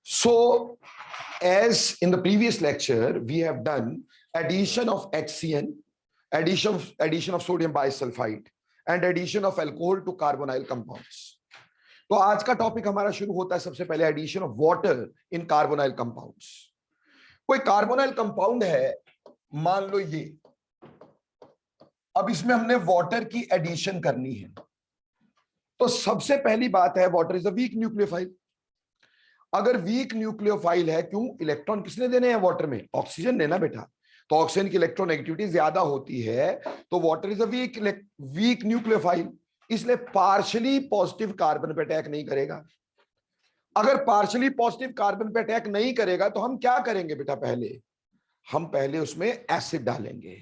So, as in the previous lecture, we have done addition of HCN, addition of sodium bisulfite, and addition of alcohol to carbonyl compounds. तो आज का topic हमारा शुरू होता है सबसे पहले addition of water in carbonyl compounds. कोई कार्बोनाइल कंपाउंड है, मान लो ये, अब इसमें हमने वाटर की एडिशन करनी है। तो सबसे पहली बात है, water is a weak nucleophile. अगर वीक न्यूक्लियोफाइल है, क्यों? इलेक्ट्रॉन किसने देने हैं वाटर में? ऑक्सीजन देना बेटा। तो ऑक्सीजन की इलेक्ट्रोनेगेटिविटी ज्यादा होती है, तो water is a weak nucleophile, इसलिए पार्शियली पॉजिटिव कार्बन पे अटैक नहीं करेगा। अगर पार्शियली पॉजिटिव कार्बन पे अटैक नहीं करेगा तो हम क्या करेंगे बेटा? हम पहले उसमें एसिड डालेंगे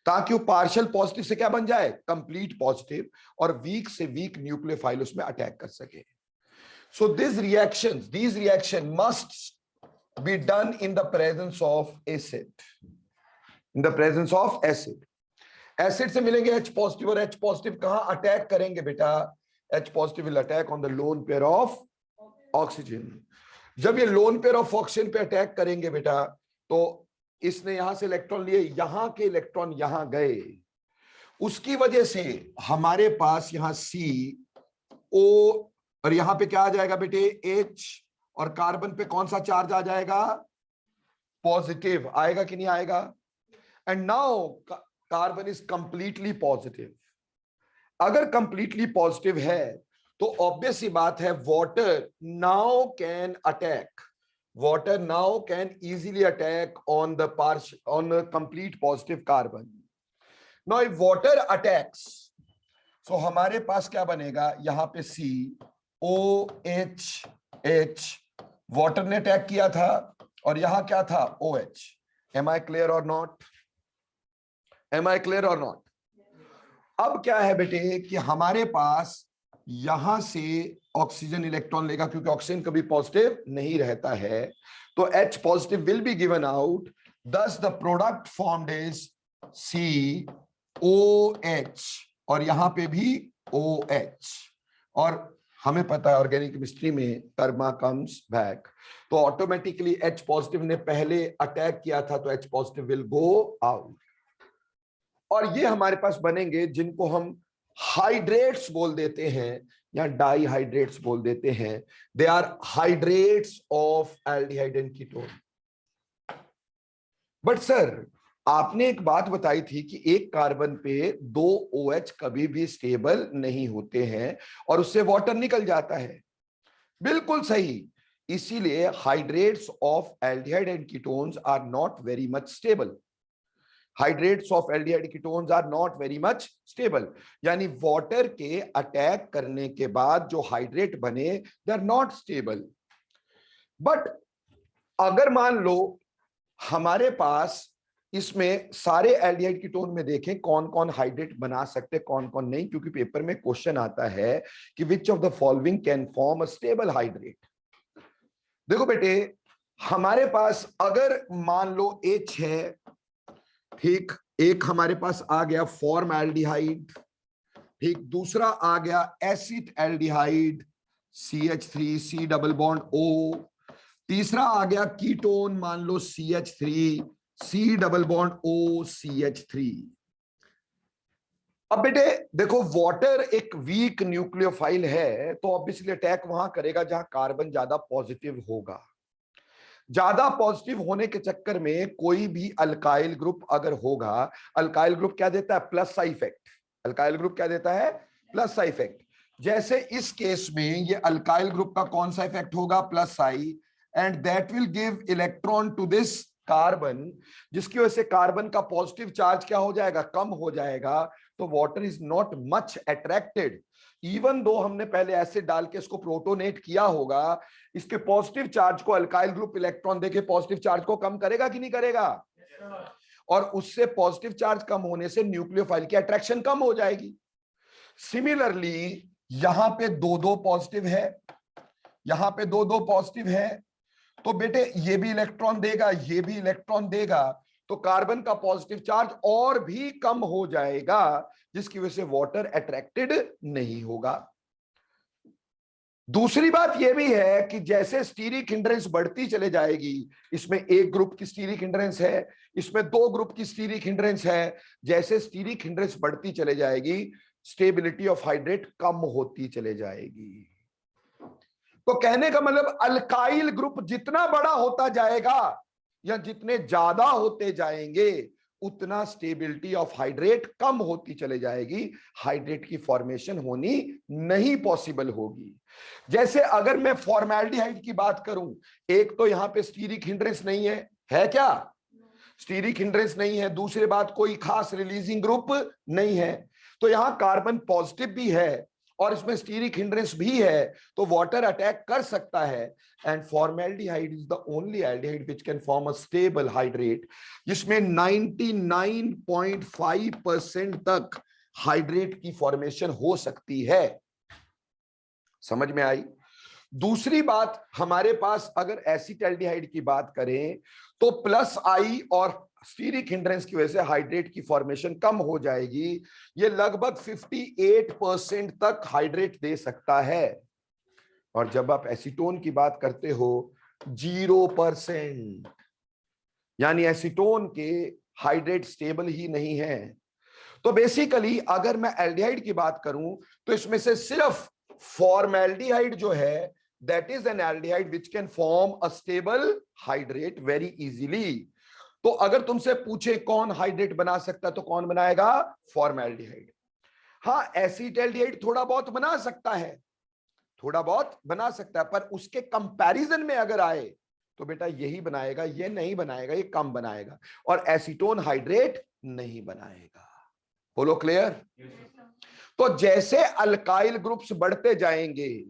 ताकि वो पार्शियल पॉजिटिव से क्या बन जाए? कंप्लीट पॉजिटिव, और वीक से वीक न्यूक्लियोफाइल उसमें अटैक कर सके। So these reaction must be done in the presence of acid. In the presence of acid. Acid से मिलेंगे H positive, और H positive कहां अटैक करेंगे बेटा? H positive will attack on the lone pair of oxygen. जब ये lone pair of oxygen पे attack करेंगे बेटा, तो इसने यहां से इलेक्ट्रॉन लिए, यहां के इलेक्ट्रॉन यहां गए, उसकी वजह से हमारे पास यहां CO, और यहां पे क्या आ जाएगा बेटे? H, और कार्बन पे कौन सा चार्ज आ जाएगा? पॉजिटिव आएगा कि नहीं आएगा? And now carbon is completely positive. अगर कंप्लीटली पॉजिटिव है तो ऑब्वियस सी बात है, water now can easily attack on the complete positive carbon. Now if water attacks, so हमारे पास क्या बनेगा? यहां पे OH, वाटर ने अटैक किया था, और यहां क्या था? OH। एम आई क्लियर और नॉट? अब क्या है बेटे कि हमारे पास यहां से ऑक्सीजन इलेक्ट्रॉन लेगा, क्योंकि ऑक्सीजन कभी पॉजिटिव नहीं रहता है, तो H positive will be given out, thus the product formed is COH, और यहां पे भी OH। और हमें पता है ऑर्गेनिक केमिस्ट्री में कर्मा कम्स बैक, तो ऑटोमेटिकली H पॉजिटिव ने पहले अटैक किया था, तो H positive will go out, और ये हमारे पास बनेंगे जिनको हम हाइड्रेट्स बोल देते हैं या डाईहाइड्रेट्स बोल देते हैं। They are hydrates of aldehyde and ketone. But sir, आपने एक बात बताई थी कि एक कार्बन पे 2 OH कभी भी स्टेबल नहीं होते हैं और उससे वाटर निकल जाता है। बिल्कुल सही, इसीलिए hydrates of aldehyde and ketones are not very much stable. Hydrates of aldehyde ketones are not very much stable, यानी वाटर के अटैक करने के बाद जो हाइड्रेट बने, they are not stable. But अगर मान लो हमारे पास इसमें सारे एल्डिहाइड कीटोन में देखें कौन कौन हाइड्रेट बना सकते, कौन कौन नहीं, क्योंकि पेपर में क्वेश्चन आता है कि which of the following can form a stable hydrate. देखो बेटे, हमारे पास अगर मान लो H है, ठीक, एक हमारे पास आ गया फॉर्मएल्डिहाइड, ठीक, दूसरा आ गया acid aldehyde CH3 C double bond O, तीसरा आ गया कीटोन, मान लो CH3 C double bond O CH3। अब बेटे देखो, वाटर एक वीक न्यूक्लियोफाइल है, तो ऑब्वियसली अटैक वहां करेगा जहां कार्बन ज्यादा पॉजिटिव होगा। ज्यादा पॉजिटिव होने के चक्कर में कोई भी अल्काइल ग्रुप अगर होगा, अल्काइल ग्रुप क्या देता है? प्लस सा इफेक्ट। अल्काइल ग्रुप क्या देता है? प्लस सा इफेक्ट। जैसे इस केस में ये अल्काइल ग्रुप का कौन सा इफेक्ट होगा? Plus I, and that will give electron to this carbon, जिसकी वजह से कार्बन का पॉजिटिव चार्ज क्या हो जाएगा? कम हो जाएगा। तो water is not much attracted, even though हमने पहले एसिड डाल के इसको प्रोटोनेट किया होगा, इसके पॉजिटिव चार्ज को अल्काइल ग्रुप इलेक्ट्रॉन देके पॉजिटिव चार्ज को कम करेगा कि नहीं करेगा? और उससे पॉजिटिव चार्ज कम होने से न्यूक्लियोफाइल की अट्रैक्शन कम हो जाएगी। सिमिलरली यहां पे 2-2 पॉजिटिव है, यहां पे 2-2 पॉजिटिव है, तो बेटे ये भी इलेक्ट्रॉन देगा, ये भी इलेक्ट्रॉन देगा, तो कार्बन का पॉजिटिव चार्ज और भी कम हो जाएगा, जिसकी वजह से वाटर अट्रैक्टेड नहीं होगा। दूसरी बात यह भी है कि जैसे स्टीरिक हिंड्रेंस बढ़ती चले जाएगी, इसमें एक ग्रुप की स्टीरिक हिंड्रेंस है, इसमें दो ग्रुप की स्टीरिक हिंड्रेंस है, जैसे स्टीरिक हिंड्रेंस बढ़ती चले जाएगी स्टेबिलिटी ऑफ हाइड्रेट कम होती चले जाएगी। तो कहने का मतलब अल्काइल ग्रुप जितना बड़ा होता जाएगा या जितने ज्यादा होते जाएंगे उतना स्टेबिलिटी ऑफ हाइड्रेट कम होती चले जाएगी, हाइड्रेट की फॉर्मेशन होनी नहीं पॉसिबल होगी। जैसे अगर मैं फॉर्मेल्डिहाइड की बात करूं, एक तो यहां पे स्टीरिक हिंड्रेंस नहीं है क्या? स्टीरिक हिंड्रेंस नहीं है। दूसरी बात, कोई खास रिलीजिंग ग्रुप नहीं है, तो यहां कार्बन पॉजिटिव भी है और इसमें स्टीरिक हिंड्रेंस भी है, तो वाटर अटैक कर सकता है। And formaldehyde is the only aldehyde which can form a stable hydrate, जिसमें 99.5% तक हाइड्रेट की फॉर्मेशन हो सकती है। समझ में आई? दूसरी बात, हमारे पास अगर एसिटाल्डिहाइड की बात करें तो प्लस आई और स्टीरिक हिंड्रेंस की वजह से हाइड्रेट की फॉर्मेशन कम हो जाएगी। ये लगभग 58% तक हाइड्रेट दे सकता है। और जब आप एसीटोन की बात करते हो 0%, यानी एसीटोन के हाइड्रेट स्टेबल ही नहीं है। तो बेसिकली अगर मैं एल्डिहाइड की बात करूं तो इसमें से सिर्फ फॉर्मेल्डिहाइड जो है, that is an aldehyde which can form a stable hydrate very easily. तो अगर तुमसे पूछे कौन हाइड्रेट बना सकता है तो कौन बनाएगा? फॉर्मेल्डिहाइड। हाँ, एसिटाल्डिहाइड थोड़ा बहुत बना सकता है, थोड़ा बहुत बना सकता है, पर उसके कंपैरिजन में अगर आए तो बेटा यही बनाएगा, ये नहीं बनाएगा, ये कम बनाएगा, और एसीटोन हाइड्रेट नहीं बनाएगा। बोलो क्लियर? तो जैसे अल्काइल ग्रुप्स बढ़ते जाएंगे,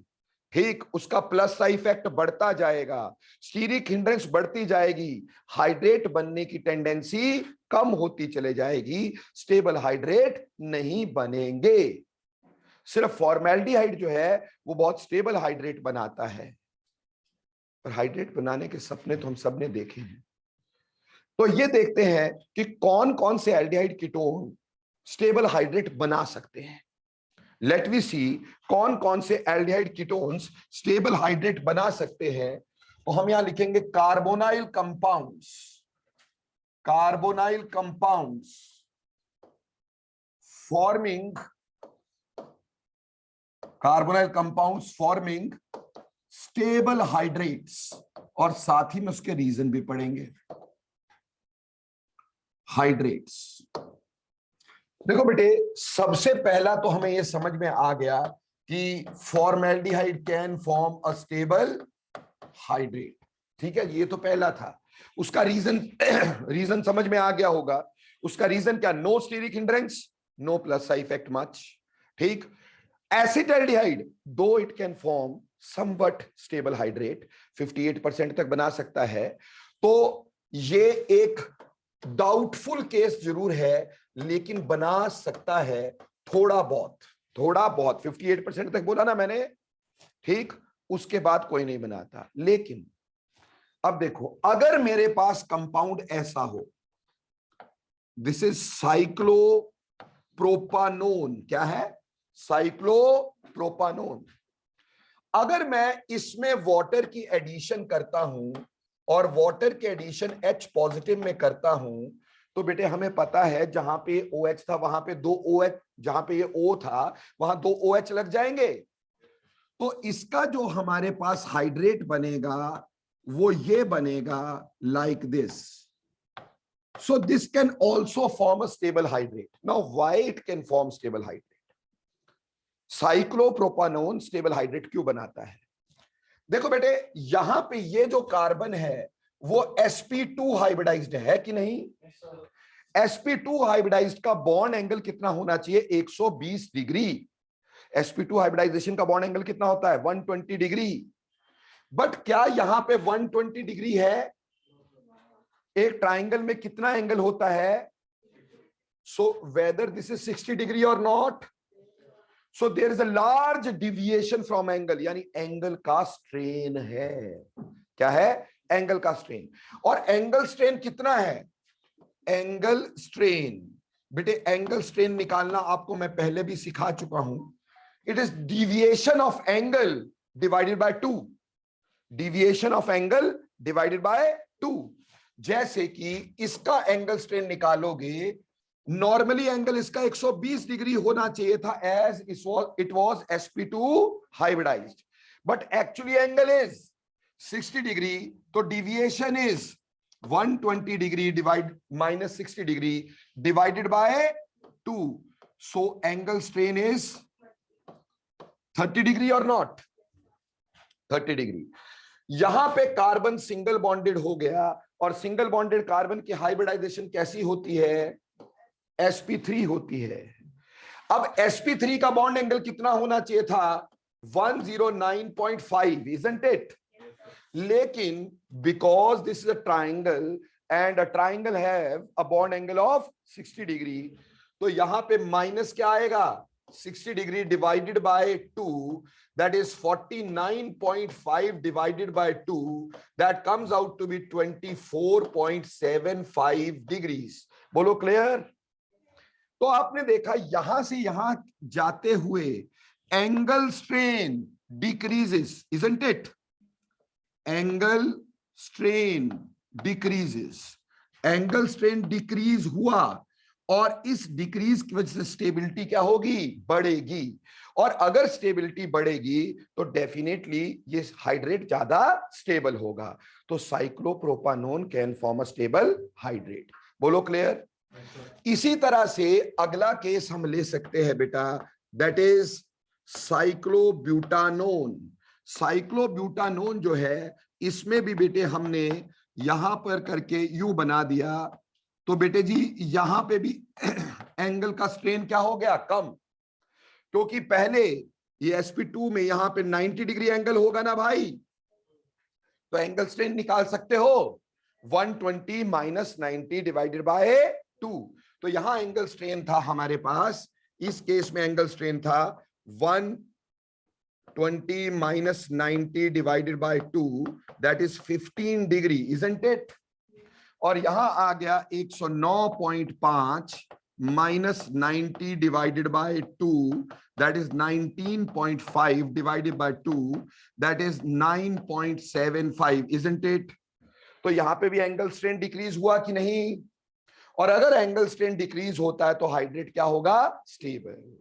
ठीक, उसका प्लस का इफेक्ट बढ़ता जाएगा, स्टीरिक हिंड्रेंस बढ़ती जाएगी, हाइड्रेट बनने की टेंडेंसी कम होती चले जाएगी, स्टेबल हाइड्रेट नहीं बनेंगे। सिर्फ फॉर्मेल्डिहाइड जो है वो बहुत स्टेबल हाइड्रेट बनाता है, पर हाइड्रेट बनाने के सपने तो हम सब ने देखे हैं। तो ये देखते हैं कि कौन कौन से एल्डिहाइड कीटोन स्टेबल हाइड्रेट बना सकते हैं। लेट वी सी कौन कौन से एल्डिहाइड कीटोन्स स्टेबल हाइड्रेट बना सकते हैं। तो हम यहां लिखेंगे carbonyl compounds, carbonyl compounds forming, carbonyl compounds forming stable hydrates, और साथ ही में उसके रीजन भी पढ़ेंगे। हाइड्रेट्स, देखो बेटे, सबसे पहला तो हमें यह समझ में आ गया कि formaldehyde can form a stable hydrate. ठीक है, ये तो पहला था। उसका रीजन समझ में आ गया होगा। उसका रीजन क्या? No steric hindrance, no plus side effect much. ठीक, acetaldehyde though it can form somewhat stable hydrate, 58% तक बना सकता है। तो ये एक डाउटफुल केस जरूर है, लेकिन बना सकता है थोड़ा बहुत, थोड़ा बहुत। 58% तक बोला ना मैंने, ठीक, उसके बाद कोई नहीं बनाता। लेकिन अब देखो, अगर मेरे पास कंपाउंड ऐसा हो, दिस इज साइक्लोप्रोपानोन, क्या है? साइक्लोप्रोपानोन। अगर मैं इसमें वाटर की एडिशन करता हूं और वाटर के एडिशन H पॉजिटिव में करता हूं, तो बेटे हमें पता है जहां पे OH था वहां पे दो OH, जहां पे ये O था वहां दो OH लग जाएंगे। तो इसका जो हमारे पास हाइड्रेट बनेगा वो ये बनेगा like this. So this can also form a stable hydrate. Now why it can form stable hydrate? Cyclopropanone stable hydrate क्यों बनाता है? देखो बेटे, यहां पे ये जो कार्बन है वो sp2 हाइब्रिडाइज्ड है कि नहीं? sp2 हाइब्रिडाइज्ड का बॉन्ड एंगल कितना होना चाहिए? 120 डिग्री। sp2 हाइब्रिडाइजेशन का बॉन्ड एंगल कितना होता है? 120 डिग्री। बट क्या यहां पे 120 डिग्री है? एक ट्राइंगल में कितना एंगल होता है? So whether this is 60 degree और not, so there is a large deviation from angle, यानी एंगल का स्ट्रेन है। क्या है? एंगल का स्ट्रेन। और एंगल स्ट्रेन कितना है? एंगल स्ट्रेन, बेटे एंगल स्ट्रेन निकालना आपको मैं पहले भी सिखा चुका हूं। It is deviation of angle divided by 2, deviation of angle divided by 2। जैसे कि इसका एंगल स्ट्रेन निकालोगे, नॉर्मली एंगल इसका 120 डिग्री होना चाहिए था as it was sp2 hybridised, but actually angle is 60 degree, तो deviation is 120 degree divide minus 60 degree divided by 2, so angle strain is 30 degree और नॉट 30 डिग्री। यहां पे कार्बन सिंगल बॉन्डेड हो गया, और सिंगल बॉन्डेड कार्बन की hybridisation कैसी होती है? sp3 होती है। अब sp3 का बॉन्ड एंगल कितना होना चाहिए था? 109.5, isn't it? लेकिन because this is a triangle and a triangle have a bond angle of 60 degree, तो यहां पे माइनस क्या आएगा? 60 degree divided by 2, that is 49.5 divided by 2, that comes out to be 24.75 degrees. बोलो क्लियर? तो आपने देखा यहां से यहां जाते हुए angle strain decreases, isn't it? Angle strain decreases, angle strain decrease हुआ, और इस डिक्रीज की वजह से स्टेबिलिटी क्या होगी? बढ़ेगी। और अगर स्टेबिलिटी बढ़ेगी तो डेफिनेटली ये हाइड्रेट ज्यादा स्टेबल होगा, तो cyclopropanone can form a stable hydrate. बोलो क्लियर? इसी तरह से अगला केस हम ले सकते हैं बेटा, दैट इज साइक्लोब्यूटानोन। साइक्लोब्यूटानोन जो है, इसमें भी बेटे हमने यहां पर करके यू बना दिया, तो बेटे जी यहां पे भी एंगल का स्ट्रेन क्या हो गया? कम, क्योंकि पहले ये sp2 में यहां पे 90 डिग्री एंगल होगा ना भाई, तो एंगल स्ट्रेन निकाल सकते हो 120 माइनस 90 डिवाइडेड बाय 2, तो यहां एंगल स्ट्रेन था हमारे पास, इस केस में एंगल स्ट्रेन था 120 minus 90 divided by 2, that is 15 degree, isn't it? और यहां आ गया 109.5 minus 90 divided by 2, that is 19.5 divided by 2, that is 9.75, isn't it? तो यहां पे भी एंगल स्ट्रेन डिक्रीज हुआ कि नहीं? और अगर एंगल स्ट्रेन डिक्रीज होता है तो हाइड्रेट क्या होगा? Stable.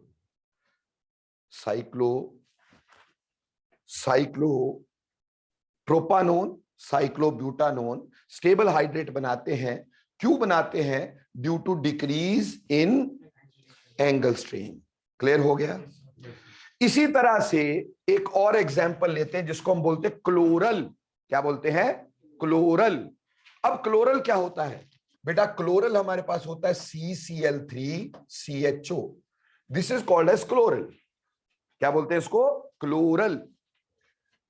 Cyclopropanone, cyclobutanone stable hydrate बनाते हैं। क्यों बनाते हैं? Due to decrease in angle strain. Clear हो गया? इसी तरह से एक और एग्जांपल लेते हैं जिसको हम बोलते हैं क्लोरल। क्या बोलते हैं? क्लोरल। अब क्लोरल क्या होता है बेटा? क्लोरल हमारे पास होता है CCl3CHO, this is called as chloral. क्या बोलते हैं इसको? Chloral.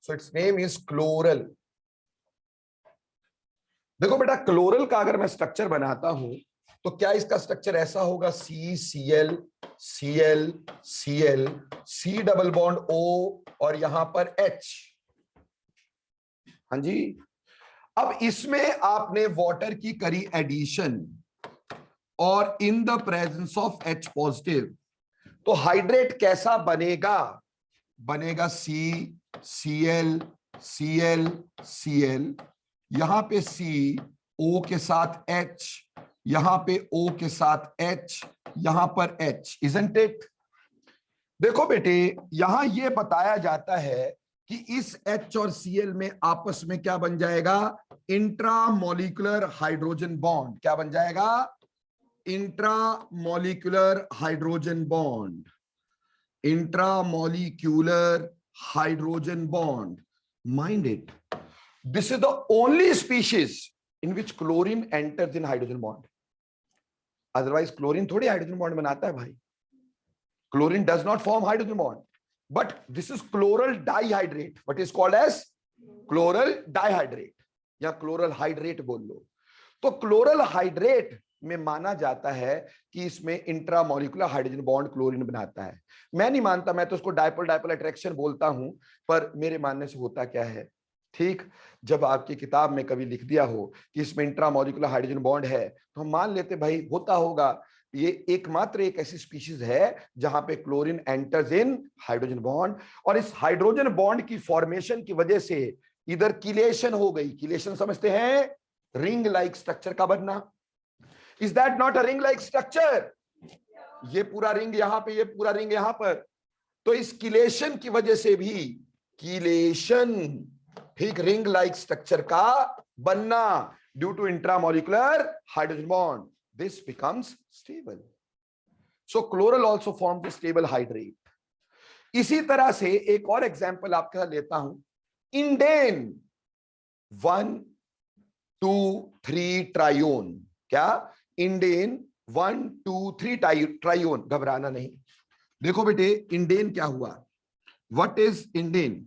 So it's name is chloral. देखो बेटा, क्लोरल का अगर मैं स्ट्रक्चर बनाता हूं तो क्या इसका स्ट्रक्चर ऐसा होगा? CCl Cl Cl C double bond O और यहां पर H। हाँ जी। अब इसमें आपने वाटर की करी एडिशन, और in the presence of H positive, तो हाइड्रेट कैसा बनेगा? बनेगा CCl Cl Cl, यहां पे C O के साथ H, यहां पे O के साथ H, यहां पर H, इजंट इट? देखो बेटे, यहां ये बताया जाता है कि इस H और Cl में आपस में क्या बन जाएगा? Intramolecular hydrogen bond. क्या बन जाएगा? Intramolecular hydrogen bond. Intramolecular hydrogen bond. Mind it, this is the only species in which chlorine enters in hydrogen bond. Otherwise chlorine थोड़ी hydrogen bond बनाता है भाई। Chlorine does not form hydrogen bond, but this is chloral dihydrate, what is called as chloral dihydrate या chloral hydrate बोल लो। तो chloral hydrate में माना जाता है कि इसमें इंट्रामोलिकुलर हाइड्रोजन बॉन्ड क्लोरीन बनाता है। मैं नहीं मानता, मैं तो उसको डायपोल डायपोल अट्रैक्शन बोलता हूं, पर मेरे मानने से होता क्या है? ठीक, जब आपकी किताब में कभी लिख दिया हो कि इसमें इंट्रामोलिकुलर हाइड्रोजन बॉन्ड है तो हम मान लेते भाई होता होगा, ये एकमात्र एक ऐसी स्पीशीज है जहां पे chlorine enters in hydrogen bond, और इस हाइड्रोजन बॉन्ड की फॉर्मेशन की वजह से इधर किलेशन हो गई। किलेशन समझते हैं, रिंग लाइक स्ट्रक्चर का बनना। Is that not a ring like structure? ये पूरा रिंग यहां पे, ये पूरा रिंग यहां पर, तो इस किलेशन की वजह से भी किलेशन, ठीक, रिंग लाइक स्ट्रक्चर का बनना due to intramolecular hydrogen bond, this becomes stable. So chloral also forms a stable hydrate. इसी तरह से एक और एग्जांपल आपके साथ लेता हूं, इंडेन 1 2 3 ट्रायोन। क्या? इंडेन 1 2 3 ट्रायोन। घबराना नहीं। देखो बेटे, इंडेन क्या हुआ? What is Indane?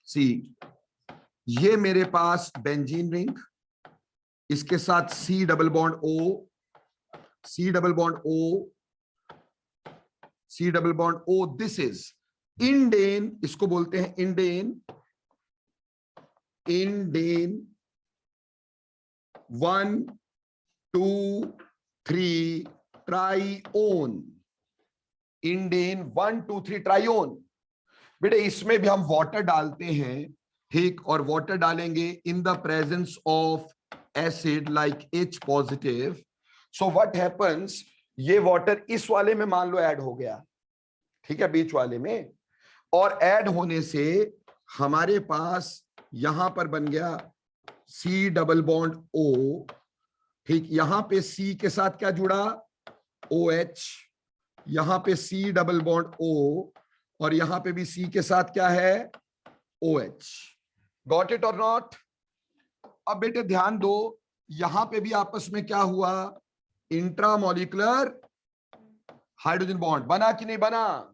सी, ये मेरे पास बेंजीन रिंग, इसके साथ C double bond O, C double bond O, C double bond O, this is Indane, इसको बोलते हैं इंडेन, इंडेन 1 2 3 ट्राइओन। इंडेन 1 2 3 ट्राइओन। बेटे इसमें भी हम वाटर डालते हैं, ठीक, और वाटर डालेंगे in the presence of acid like H positive. So what happens, ये वाटर इस वाले में मान लो ऐड हो गया, ठीक है, बीच वाले में, और ऐड होने से हमारे पास यहां पर बन गया C डबल बॉन्ड O, ठीक, यहां पे C के साथ क्या जुड़ा? OH, यहां पे C डबल बॉन्ड O, और यहां पे भी C के साथ क्या है? OH। गॉट इट और नॉट? अब बेटे ध्यान दो, यहां पे भी आपस में क्या हुआ? इंट्रामोलिकुलर हाइड्रोजन बॉन्ड बना कि नहीं बना?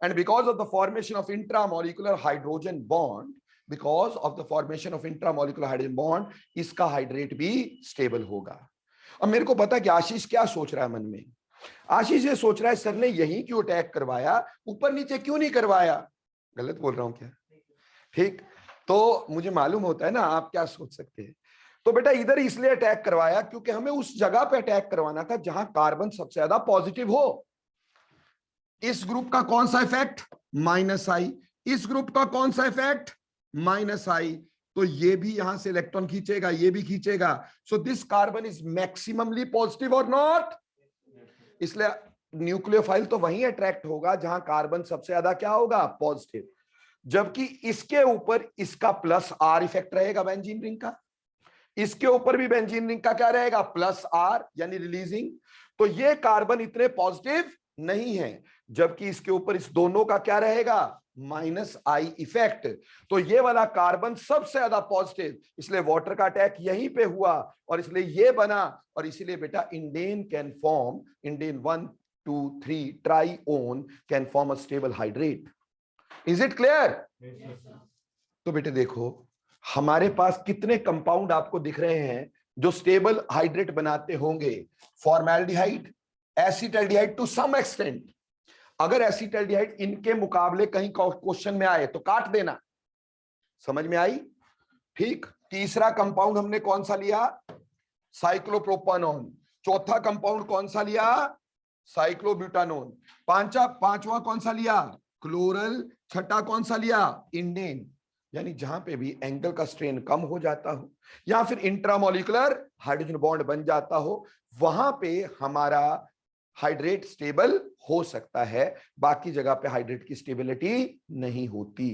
And because of the formation of intramolecular hydrogen bond, because of the formation of intramolecular hydrogen bond, इसका हाइड्रेट भी स्टेबल होगा। अब मेरे को पता है कि आशीष क्या सोच रहा है मन में। आशीष ये सोच रहा है, सर ने यही क्यों अटैक करवाया, ऊपर नीचे क्यों नहीं करवाया? गलत बोल रहा हूं क्या? ठीक, तो मुझे मालूम होता है ना आप क्या सोच सकते हैं। तो बेटा इधर इसलिए अटैक करवाया क्योंकि हमें उस जगह पे अटैक करवाना था जहां कार्बन सबसे ज्यादा पॉजिटिव हो। इस ग्रुप का कौन सा इफेक्ट? -I। इस ग्रुप का कौन सा इफेक्ट? -I। तो ये भी यहां से इलेक्ट्रॉन खींचेगा, ये भी खींचेगा। So this carbon is maximally positive और नॉट? इसलिए न्यूक्लियोफाइल तो वहीं अट्रैक्ट होगा जहां कार्बन सबसे ज्यादा क्या होगा? पॉजिटिव। जबकि इसके ऊपर इसका +R इफेक्ट रहेगा बेंजीन रिंग का, इसके ऊपर भी बेंजीन रिंग का क्या रहेगा? +R, यानी रिलीजिंग। तो ये कार्बन इतने पॉजिटिव नहीं है, जबकि इसके ऊपर इस दोनों का क्या रहेगा? -I effect. तो ये वाला कार्बन सबसे ज्यादा पॉजिटिव, इसलिए वाटर का अटैक यहीं पे हुआ और इसलिए ये बना। और इसीलिए बेटा indene can form, indene 1 2 3 trione can form a stable hydrate. Is it clear? तो बेटे देखो, हमारे पास कितने कंपाउंड आपको दिख रहे हैं जो स्टेबल हाइड्रेट बनाते होंगे? Formaldehyde, acetaldehyde to some extent. अगर एसिटाल्डिहाइड इनके मुकाबले कहीं क्वेश्चन में आए तो काट देना। समझ में आई? ठीक। तीसरा कंपाउंड हमने कौन सा लिया? साइक्लोप्रोपानोन। चौथा कंपाउंड कौन सा लिया? साइक्लोब्यूटानोन। पांचवा कौन सा लिया? क्लोरल। छठा कौन सा लिया? इंडेन। यानी जहां पे भी एंगल का स्ट्रेन कम हो जाता हो या फिर इंट्रामोलिकुलर हाइड्रोजन बॉन्ड बन जाता हो, वहां पे हमारा हाइड्रेट स्टेबल हो सकता है, बाकी जगह पे हाइड्रेट की स्टेबिलिटी नहीं होती।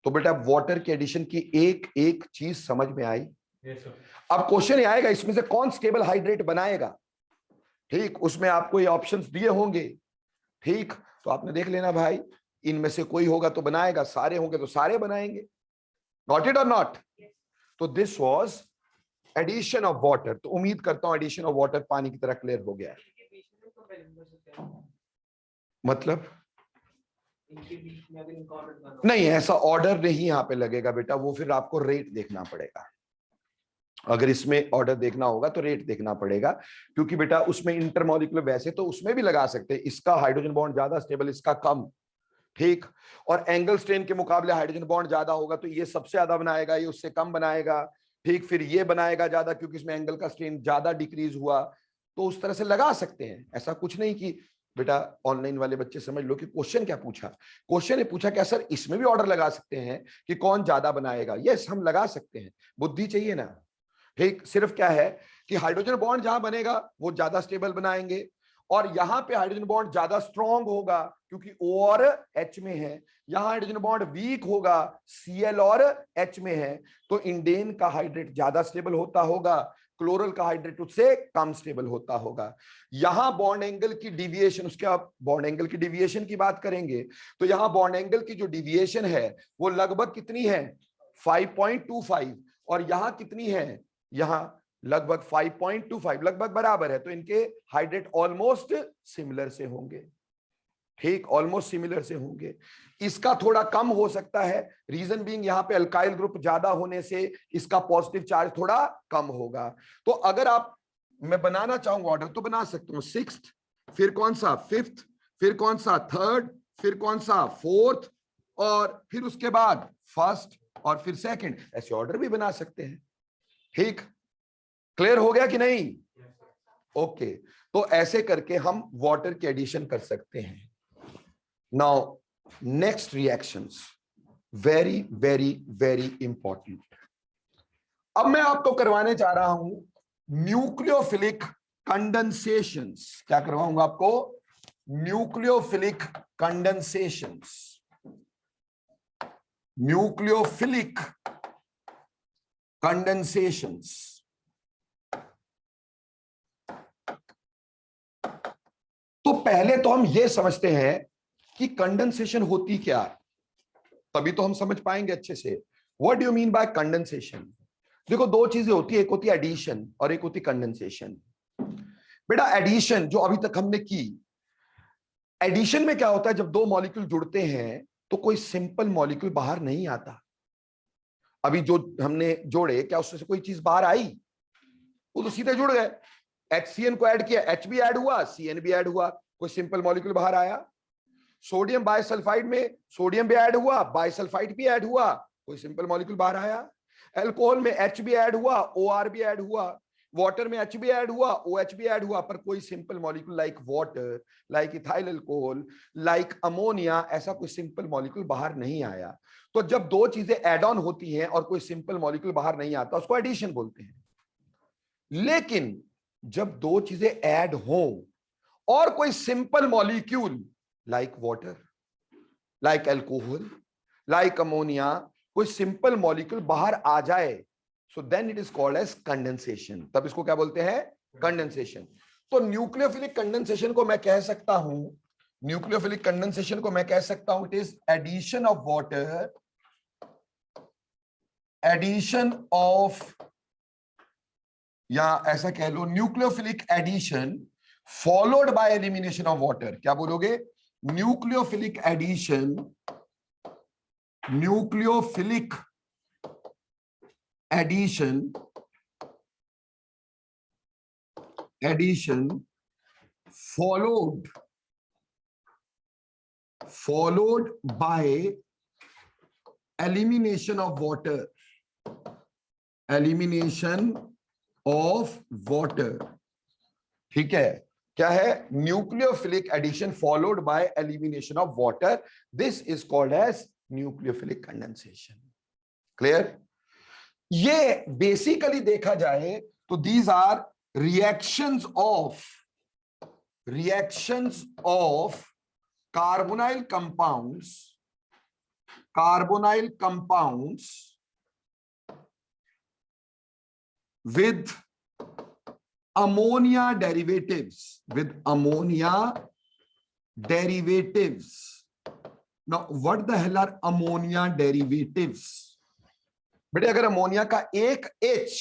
तो बेटा वाटर के एडिशन की एक एक चीज समझ में आई? अब क्वेश्चन ये आएगा, इसमें से कौन स्टेबल हाइड्रेट बनाएगा? ठीक, उसमें आपको ये ऑप्शंस दिए होंगे। ठीक, तो आपने देख लेना भाई, इनमें से कोई होगा तो बनाएगा, सारे होंगे तो सारे बनाएंगे। गॉट इट और नॉट? तो this was addition of water. तो उम्मीद करता हूं एडिशन ऑफ वाटर पानी की तरह क्लियर हो गया है। मतलब नहीं, ऐसा ऑर्डर नहीं यहां पे लगेगा बेटा, वो फिर आपको रेट देखना पड़ेगा। अगर इसमें ऑर्डर देखना होगा तो रेट देखना पड़ेगा, क्योंकि बेटा उसमें इंटरमॉलिक्यूलर, वैसे तो उसमें भी लगा सकते हैं, इसका हाइड्रोजन बॉन्ड ज्यादा स्टेबल, इसका कम। ठीक, और एंगल स्ट्रेन के मुकाबले हाइड्रोजन बॉन्ड ज्यादा होगा तो ये सबसे ज्यादा बनाएगा, ये उससे कम बनाएगा। ठीक, फिर ये बनाएगा ज्यादा क्योंकि इसमें एंगल का स्ट्रेन ज्यादा डिक्रीज हुआ। तो उस तरह से लगा सकते हैं। ऐसा कुछ नहीं कि बेटा ऑनलाइन वाले बच्चे समझ लो कि क्वेश्चन क्या पूछा, क्वेश्चन ने पूछा क्या सर इसमें भी ऑर्डर लगा सकते हैं कि कौन ज्यादा बनाएगा। यस, हम लगा सकते हैं, बुद्धि चाहिए ना। ठीक, सिर्फ क्या है कि हाइड्रोजन बॉन्ड जहां बनेगा वो ज्यादा स्टेबल बनाएंगे, और यहां पे हाइड्रोजन बॉन्ड ज्यादा स्ट्रॉन्ग होगा क्योंकि O और H में है। यहां हाइड्रोजन बॉन्ड वीक होगा, Cl और H में है, तो इंडेन का हाइड्रेट ज्यादा स्टेबल होता होगा, क्लोरल का हाइड्रेट उससे कम स्टेबल होता होगा। यहां बॉन्ड एंगल की डिविएशन, उसके आप बॉन्ड एंगल की डिविएशन की बात करेंगे, तो यहां बॉन्ड एंगल की जो डिविएशन है वो लगभग कितनी है 5.25, और यहां कितनी है, यहां लगभग 5.25, लगभग बराबर है, तो इनके हाइड्रेट ऑलमोस्ट सिमिलर से होंगे। ठीक, ऑलमोस्ट सिमिलर से होंगे। इसका थोड़ा कम हो सकता है, रीजन बीइंग यहां पे अल्काइल ग्रुप ज्यादा होने से इसका पॉजिटिव चार्ज थोड़ा कम होगा। तो अगर आप, मैं बनाना चाहूंगा ऑर्डर तो बना सकता हूं, 6th, फिर कौन सा 5th, फिर कौन सा 3rd, फिर कौन सा 4th, और फिर उसके बाद 1st, और फिर 2nd, ऐसे ऑर्डर भी बना सकते हैं। ठीक, क्लियर हो गया कि नहीं? ओके, तो ऐसे करके हम वाटर की एडिशन कर सकते हैं। Now next reactions, very very very important. अब मैं आपको करवाने जा रहा हूं न्यूक्लियोफिलिक कंडेंसेशंस। क्या करवाऊंगा आपको? न्यूक्लियोफिलिक कंडेंसेशंस। न्यूक्लियोफिलिक कंडेंसेशंस। तो पहले तो हम यह समझते हैं कि कंडेंसेशन होती क्या, तभी तो हम समझ पाएंगे अच्छे से। What do you mean bye condensation? देखो, दो चीजें होती है, एक होती है एडिशन और एक होती कंडेंसेशन। बेटा एडिशन जो अभी तक हमने की, एडिशन में क्या होता है, जब दो मॉलिक्यूल जुड़ते हैं तो कोई सिंपल मॉलिक्यूल बाहर नहीं आता। अभी जो हमने जोड़े, क्या उससे कोई चीज बाहर आई? वो तो सीधे जुड़ गए। HCN को ऐड किया, H भी ऐड हुआ, CN भी ऐड हुआ, कोई सिंपल मॉलिक्यूल बाहर आया। सोडियम बाइसल्फाइड में सोडियम भी ऐड हुआ, बाइसल्फाइड भी ऐड हुआ, कोई सिंपल मॉलिक्यूल बाहर आया। अल्कोहल में H भी ऐड हुआ, OR भी ऐड हुआ, वाटर में H भी ऐड हुआ, OH भी ऐड हुआ, पर कोई simple molecule like water, like ethyl alcohol, like ammonia, ऐसा कोई सिंपल मॉलिक्यूल बाहर नहीं आया। तो जब दो चीजें एड ऑन होती हैं और कोई सिंपल मॉलिक्यूल बाहर नहीं आता, उसको एडिशन बोलते हैं। लेकिन जब दो चीजें ऐड हो और कोई simple molecule like water, like alcohol, like ammonia, कोई सिंपल मॉलिक्यूल बाहर आ जाए, so then it is called as condensation. तब इसको क्या बोलते हैं? कंडेंसेशन। तो न्यूक्लियोफिलिक कंडेंसेशन को मैं कह सकता हूं, न्यूक्लियोफिलिक कंडेंसेशन को मैं कह सकता हूं, it is addition of water, addition of, या ऐसा कह लो nucleophilic addition followed by elimination of water. क्या बोलोगे? Nucleophilic addition, nucleophilic addition, addition followed by elimination of water, elimination of water। ठीक है, क्या है? Nucleophilic addition followed by elimination of water, this is called as nucleophilic condensation. Clear? ये basically देखा जाए तो these are reactions of carbonyl compounds with ammonia derivatives, now what the hell are ammonia derivatives? बेटे अगर ammonia का एक H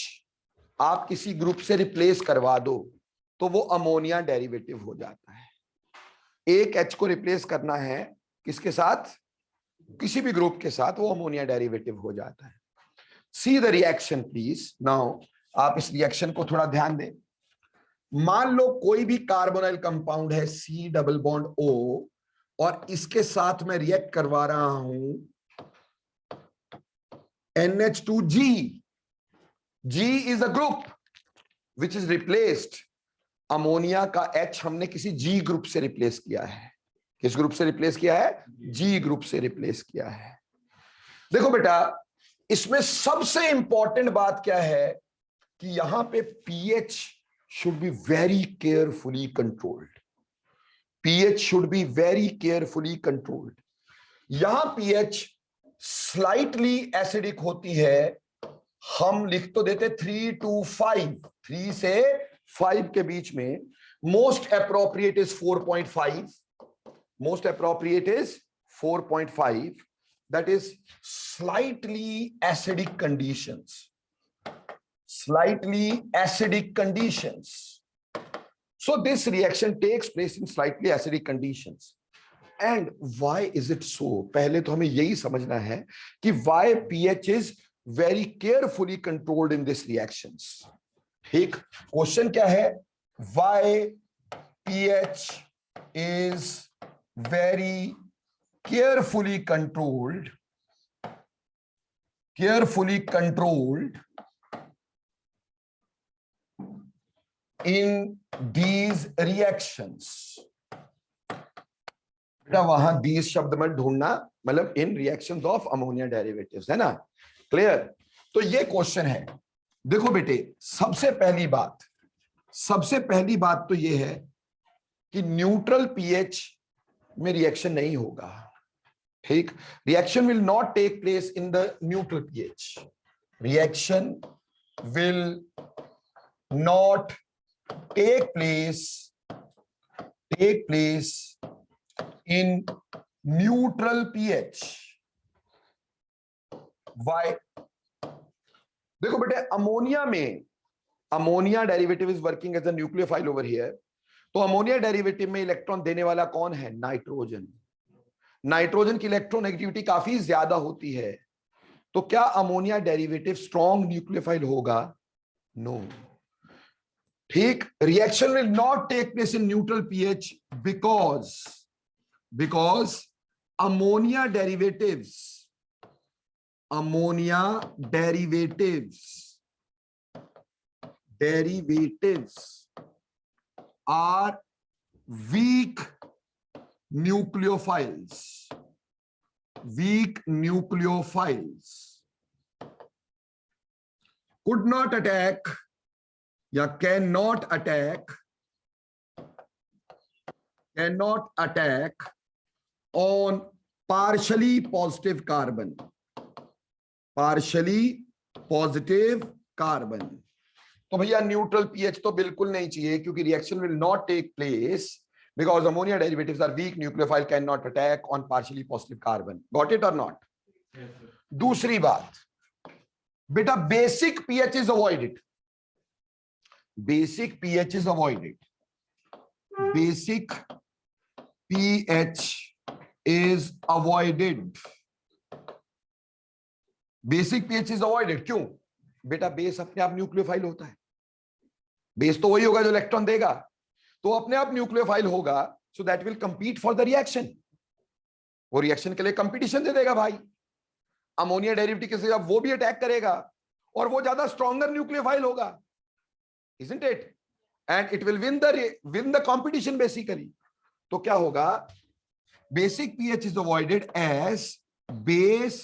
आप किसी ग्रुप से रिप्लेस करवा दो तो वो अमोनिया डेरिवेटिव हो जाता है। एक H को रिप्लेस करना है किसके साथ? किसी भी ग्रुप के साथ, वो अमोनिया डेरिवेटिव हो जाता है। See the reaction please. Now आप इस रिएक्शन को थोड़ा ध्यान दें। मान लो कोई भी कार्बोनाइल कंपाउंड है C डबल बॉन्ड O, और इसके साथ मैं रिएक्ट करवा रहा हूं NH2G. G is a group which is replaced ammonia का H हमने किसी G ग्रुप से रिप्लेस किया है। किस ग्रुप से रिप्लेस किया है? G ग्रुप से रिप्लेस किया है। देखो बेटा, इसमें सबसे इंपॉर्टेंट बात क्या है कि यहां पे pH should be very carefully controlled. pH should be very carefully controlled. यहां pH स्लाइटली एसिडिक होती है, हम लिख तो देते 3 to 5, 3 से 5 के बीच में। Most appropriate is 4.5, most appropriate is 4.5, that is slightly acidic conditions, slightly acidic conditions. So this reaction takes place in slightly acidic conditions. And why is it so? पहले तो हमें यही समझना है कि why pH is very carefully controlled in this reactions. ठीक, question क्या है? Why pH is very carefully controlled in these reactions. बेटा वहां these शब्द में ढूंढना, मतलब in reactions of ammonia derivatives, है ना? क्लियर? तो ये क्वेश्चन है। देखो बेटे, सबसे पहली बात तो ये है कि न्यूट्रल पीएच में रिएक्शन नहीं होगा। ठीक, reaction will not take place in the neutral pH. Reaction will not take place in neutral pH. Why? देखो बेटे, ammonia derivative is working as a nucleophile over here. तो अमोनिया डेरिवेटिव में electron देने वाला कौन है? नाइट्रोजन। नाइट्रोजन की electronegativity काफी ज्यादा होती है, तो क्या अमोनिया डेरिवेटिव स्ट्रॉन्ग न्यूक्लियोफाइल होगा? नो। ठीक, reaction will not take place in neutral pH because ammonia derivatives are weak nucleophiles could not attack या cannot attack on partially positive carbon, तो भैया न्यूट्रल पीएच तो बिल्कुल नहीं चाहिए, क्योंकि reaction will not take place because ammonia derivatives are weak nucleophile, cannot attack on partially positive carbon. Got it or not? Yes, sir. दूसरी बात बेटा, basic pH is avoided. Basic pH is avoided क्यों बेटा? Base अपने आप nucleophile होता है। Base तो वही होगा जो इलेक्ट्रॉन देगा, तो अपने आप न्यूक्लियोफाइल होगा, so that will compete for the reaction. वो रिएक्शन के लिए कंपटीशन दे देगा भाई। अमोनिया डेरिवेटिव के साथ वो भी अटैक करेगा और वो ज्यादा स्ट्रॉन्गर न्यूक्लियोफाइल होगा, isn't it? And it will win the competition basically. तो क्या होगा? Basic pH is avoided as base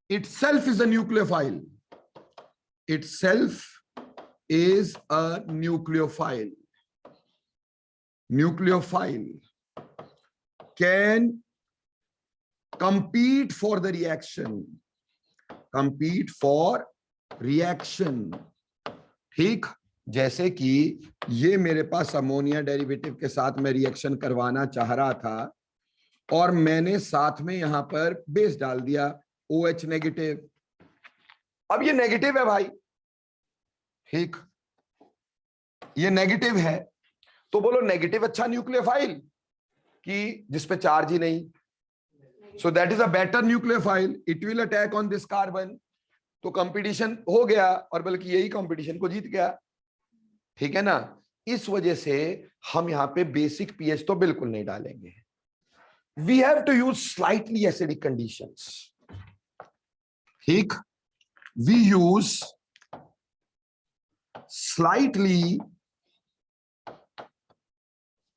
itself is a nucleophile. Nucleophile can compete for the reaction. ठीक, जैसे कि ये मेरे पास अमोनिया डेरिवेटिव के साथ मैं रिएक्शन करवाना चाह रहा था और मैंने साथ में यहां पर बेस डाल दिया OH नेगेटिव। अब ये नेगेटिव है भाई, ठीक, ये नेगेटिव है, तो बोलो नेगेटिव अच्छा न्यूक्लियोफाइल कि जिसपे चार्ज ही नहीं? So that is a better nucleophile, it will attack on this carbon. तो कंपटीशन हो गया और बल्कि यही कंपटीशन को जीत गया। ठीक है ना? इस वजह से हम यहां पे बेसिक पीएच तो बिल्कुल नहीं डालेंगे। We have to use slightly acidic conditions. ठीक, we use slightly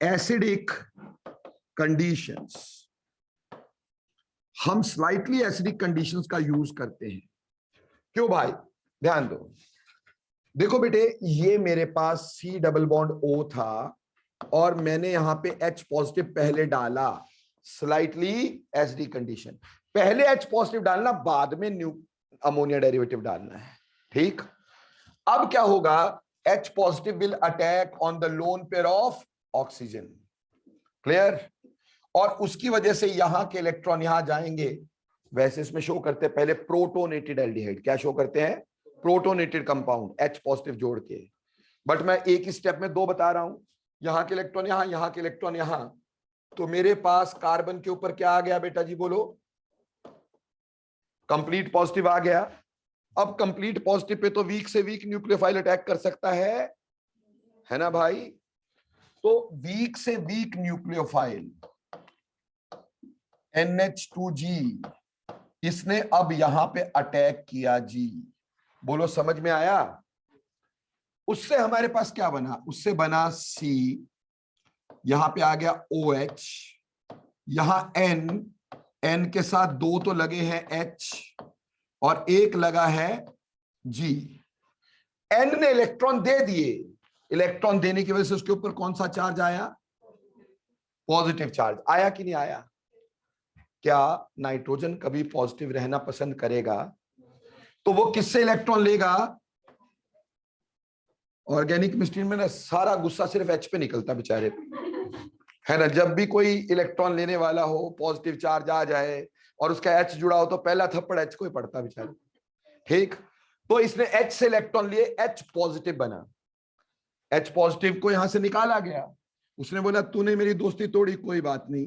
acidic conditions, हम स्लाइटली एसिडिक कंडीशंस का यूज करते हैं। क्यों भाई? ध्यान दो, देखो बेटे, ये मेरे पास C डबल बॉन्ड O था और मैंने यहां पे H पॉजिटिव पहले डाला, स्लाइटली एसिडिक कंडीशन। पहले H पॉजिटिव डालना, बाद में अमोनिया डेरिवेटिव डालना है, ठीक। अब क्या होगा, H positive will attack on the lone pair of oxygen, clear. और उसकी वजह से यहां के इलेक्ट्रॉन यहां जाएंगे, वैसे इसमें शो करते हैं पहले प्रोटोनेटेड एल्डिहाइड। क्या शो करते हैं? प्रोटोनेटेड कंपाउंड, H पॉजिटिव जोड़ के। बट मैं एक ही स्टेप में दो बता रहा हूं, यहां के इलेक्ट्रॉन यहां के इलेक्ट्रॉन यहां। तो मेरे पास कार्बन के ऊपर क्या आ गया बेटा जी, बोलो? कंप्लीट पॉजिटिव आ गया। अब कंप्लीट पॉजिटिव पे तो वीक से वीक न्यूक्लियोफाइल अटैक कर सकता है ना भाई? तो वीक से वीक न्यूक्लियोफाइल NH2G, इसने अब यहां पे अटैक किया जी। बोलो समझ में आया? उससे हमारे पास क्या बना? उससे बना C, यहां पे आ गया OH, यहां N के साथ दो तो लगे हैं H और एक लगा है G। N ने इलेक्ट्रॉन दे दिए, इलेक्ट्रॉन देने की वजह से उसके ऊपर कौन सा चार्ज आया? पॉजिटिव चार्ज आया कि नहीं आया? क्या नाइट्रोजन कभी पॉजिटिव रहना पसंद करेगा? तो वो किससे इलेक्ट्रॉन लेगा? ऑर्गेनिक केमिस्ट्री में ना सारा गुस्सा सिर्फ H पे निकलता बेचारे, है ना। जब भी कोई इलेक्ट्रॉन लेने वाला हो, पॉजिटिव चार्ज आ जाए और उसका H जुड़ा हो, तो पहला थप्पड़ H को ही पड़ता बेचारे, ठीक। तो इसने H से इलेक्ट्रॉन लिए, H पॉजिटिव बना, H पॉजिटिव को यहां से निकाला गया। उसने बोला तूने मेरी दोस्ती तोड़ी, कोई बात नहीं,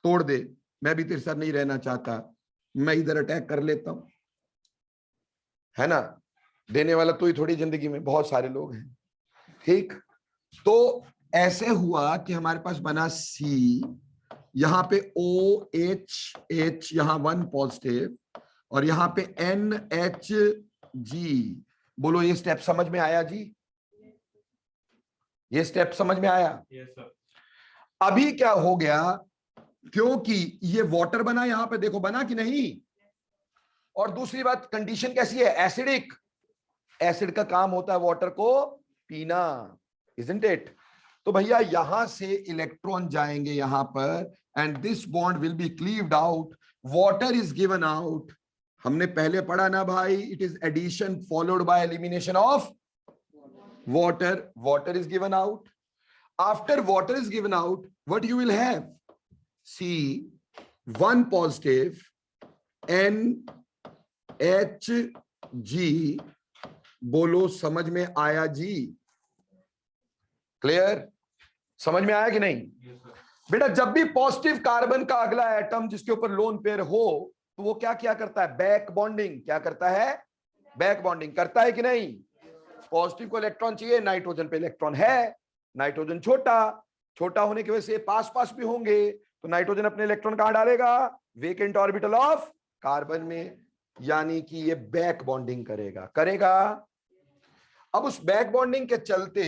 तोड़ दे, मैं भी तेरे साथ नहीं रहना चाहता, मैं इधर अटैक कर लेता हूं, है ना। देने वाला तू ही थोड़ी, जिंदगी में बहुत सारे लोग हैं, ठीक। तो ऐसे हुआ कि हमारे पास बना C, यहां पे OH, यहां 1 पॉजिटिव और यहां पे NHG। बोलो ये स्टेप समझ में आया जी? ये स्टेप समझ में आया? yes, sir. अभी क्या हो गया, क्योंकि ये वाटर बना, यहां पे देखो बना कि नहीं। और दूसरी बात, कंडीशन कैसी है? एसिडिक। एसिड का काम होता है वाटर को पीना, इजंट इट? तो भैया यहां से इलेक्ट्रॉन जाएंगे यहां पर, and this bond will be cleaved out, water is given out. हमने पहले पढ़ा ना भाई, it is addition followed by elimination of water. Water is given out. After water is given out, what you will have? C, 1 positive, NHG. बोलो समझ में आया जी? Clear? समझ में आया कि नहीं? Yes, sir. बेटा जब भी पॉजिटिव कार्बन का अगला एटम जिसके ऊपर लोन पेयर हो, तो वो क्या क्या करता है? Back bonding. क्या करता है? बैक बॉन्डिंग करता है कि नहीं? पॉजिटिव को इलेक्ट्रॉन चाहिए, नाइट्रोजन पे इलेक्ट्रॉन है, नाइट्रोजन छोटा, छोटा होने की वजह से पास पास भी होंगे, तो नाइट्रोजन अपने इलेक्ट्रॉन कहां डालेगा? वेकेंट ऑर्बिटल ऑफ कार्बन में, यानी कि ये बैक बॉन्डिंग करेगा। अब उस बैक बॉन्डिंग के चलते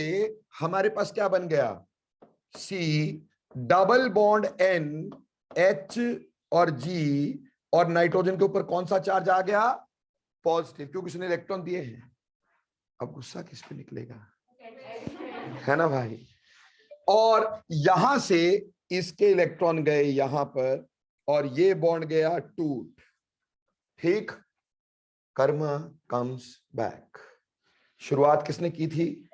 हमारे पास क्या बन गया? C double bond N, H और G, और नाइट्रोजन के ऊपर कौन सा चार्ज आ गया? पॉजिटिव, क्योंकि उसने इलेक्ट्रॉन दिए हैं। अब गुस्सा किस पे निकलेगा, है ना भाई? और यहां से इसके इलेक्ट्रॉन गए यहां पर और ये बॉन्ड गया टूट, ठीक। Karma comes back. शुरुआत किसने की थी?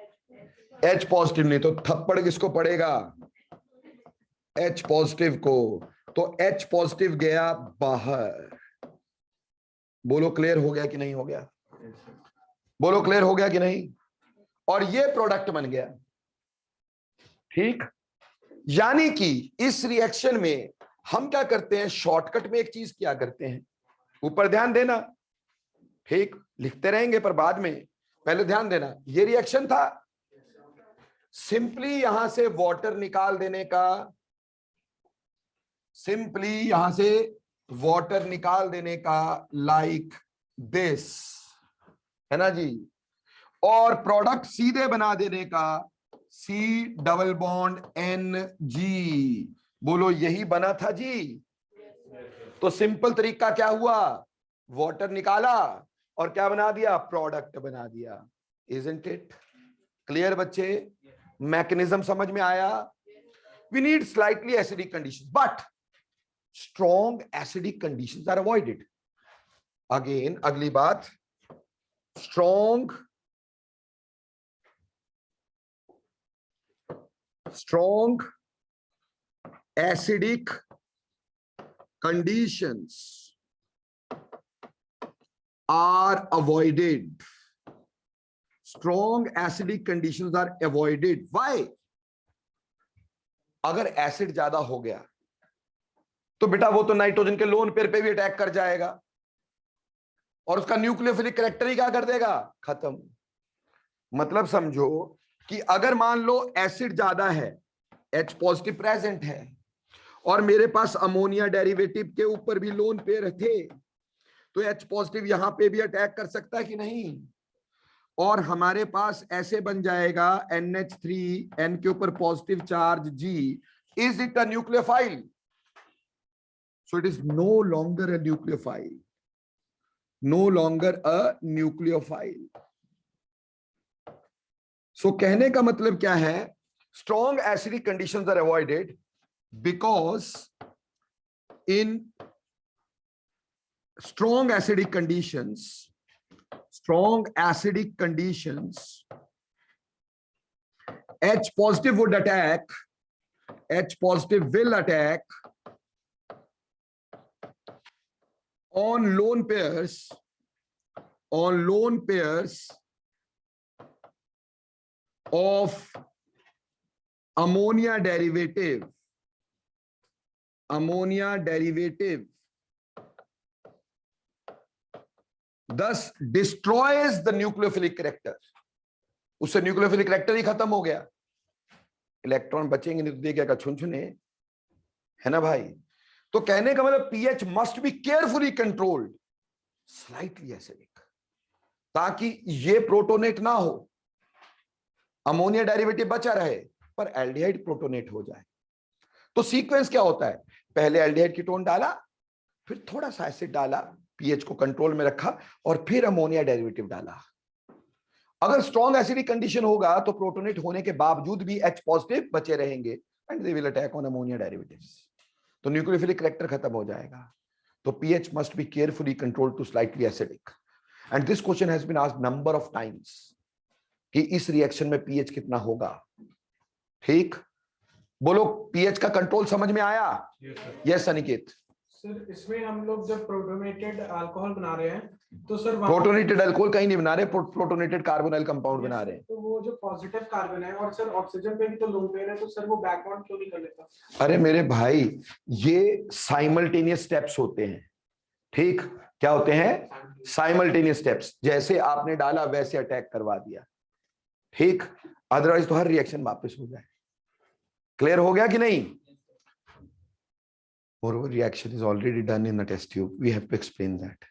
H पॉजिटिव ने। तो थप्पड़ किसको पड़ेगा? H पॉजिटिव को। तो H पॉजिटिव गया बाहर। बोलो क्लियर हो गया कि नहीं हो गया? बोलो क्लियर हो गया कि नहीं? और ये प्रोडक्ट बन गया, ठीक। यानी कि इस रिएक्शन में हम क्या करते हैं? शॉर्टकट में एक चीज क्या करते हैं, ऊपर ध्यान देना, ठीक। लिखते रहेंगे पर बाद में, पहले ध्यान देना। ये रिएक्शन था, सिंपली यहां से वाटर निकाल देने का, सिंपली यहां से वाटर निकाल देने का, लाइक दिस, है ना जी। और प्रोडक्ट सीधे बना देने का, सी डबल बॉन्ड NG। बोलो यही बना था जी। तो सिंपल तरीका क्या हुआ, वाटर निकाला और क्या बना दिया, प्रोडक्ट बना दिया। इजंट इट क्लियर बच्चे? मैकेनिज्म समझ में आया? We need slightly acidic conditions but strong acidic conditions are avoided. Again अगली बात, strong acidic conditions are avoided. Strong acidic conditions are avoided. Why? अगर एसिड ज्यादा हो गया तो बेटा वो तो नाइट्रोजन के लोन पेयर पे भी अटैक कर जाएगा और उसका न्यूक्लियोफिलिक कैरेक्टर ही क्या कर देगा, खत्म। मतलब समझो कि अगर मान लो एसिड ज्यादा है, H पॉजिटिव प्रेजेंट है और मेरे पास अमोनिया डेरिवेटिव के ऊपर भी लोन पेयर थे, तो H पॉजिटिव यहां पे भी अटैक कर सकता है कि नहीं, और हमारे पास ऐसे बन जाएगा NH3, N के ऊपर positive charge G। Is it a nucleophile? So it is no longer a nucleophile, no longer a nucleophile. So कहने का मतलब क्या है, strong acidic conditions are avoided because in strong acidic conditions H positive will attack on lone pairs of ammonia derivative thus destroys the nucleophilic character। उससे nucleophilic character ही खत्म हो गया, electron बचेंगे नहीं तो देखेगा छुनछुने, है ना भाई? तो कहने का मतलब pH must be carefully controlled, slightly acidic, ताकि ये प्रोटोनेट ना हो, अमोनिया डेरिवेटिव बचा रहे पर एल्डिहाइड प्रोटोनेट हो जाए। तो सीक्वेंस क्या होता है, पहले एल्डिहाइड कीटोन डाला, फिर थोड़ा सा एसिड डाला, पीएच को कंट्रोल में रखा, और फिर अमोनिया डेरिवेटिव डाला। अगर स्ट्रॉन्ग एसिडिक कंडीशन होगा तो प्रोटोनेट होने के बावजूद भी H पॉजिटिव बचे रहेंगे and they will attack on ammonia derivatives, तो न्यूक्लियोफिलिक कैरेक्टर खत्म हो जाएगा। तो pH must be carefully controlled to slightly acidic. And this question has been asked number of times कि इस रिएक्शन में pH कितना होगा। ठीक, बोलो pH का कंट्रोल समझ में आया? यस अनिकेत सर, इसमें हम लोग जब प्रोटोनेटेड अल्कोहल बना रहे हैं तो सर प्रोटोनेटेड अल्कोहल कहीं नहीं बना रहे, प्रोटोनेटेड कार्बोनाइल कंपाउंड बना रहे हैं। तो वो जो पॉजिटिव कार्बन है और सर ऑक्सीजन पे भी तो लोन पेयर है, तो सर वो बैकबॉन्ड क्यों नहीं कर लेता? अरे मेरे भाई, ये साइमल्टेनियस स्टेप्स होते हैं। ठीक, क्या होते हैं? Simultaneous steps. जैसे आपने डाला वैसे अटैक करवा दिया, ठीक, अदरवाइज तो हर रिएक्शन वापस हो जाए। क्लियर हो गया कि नहीं? Moreover, reaction is already done in the test tube. We have to explain that.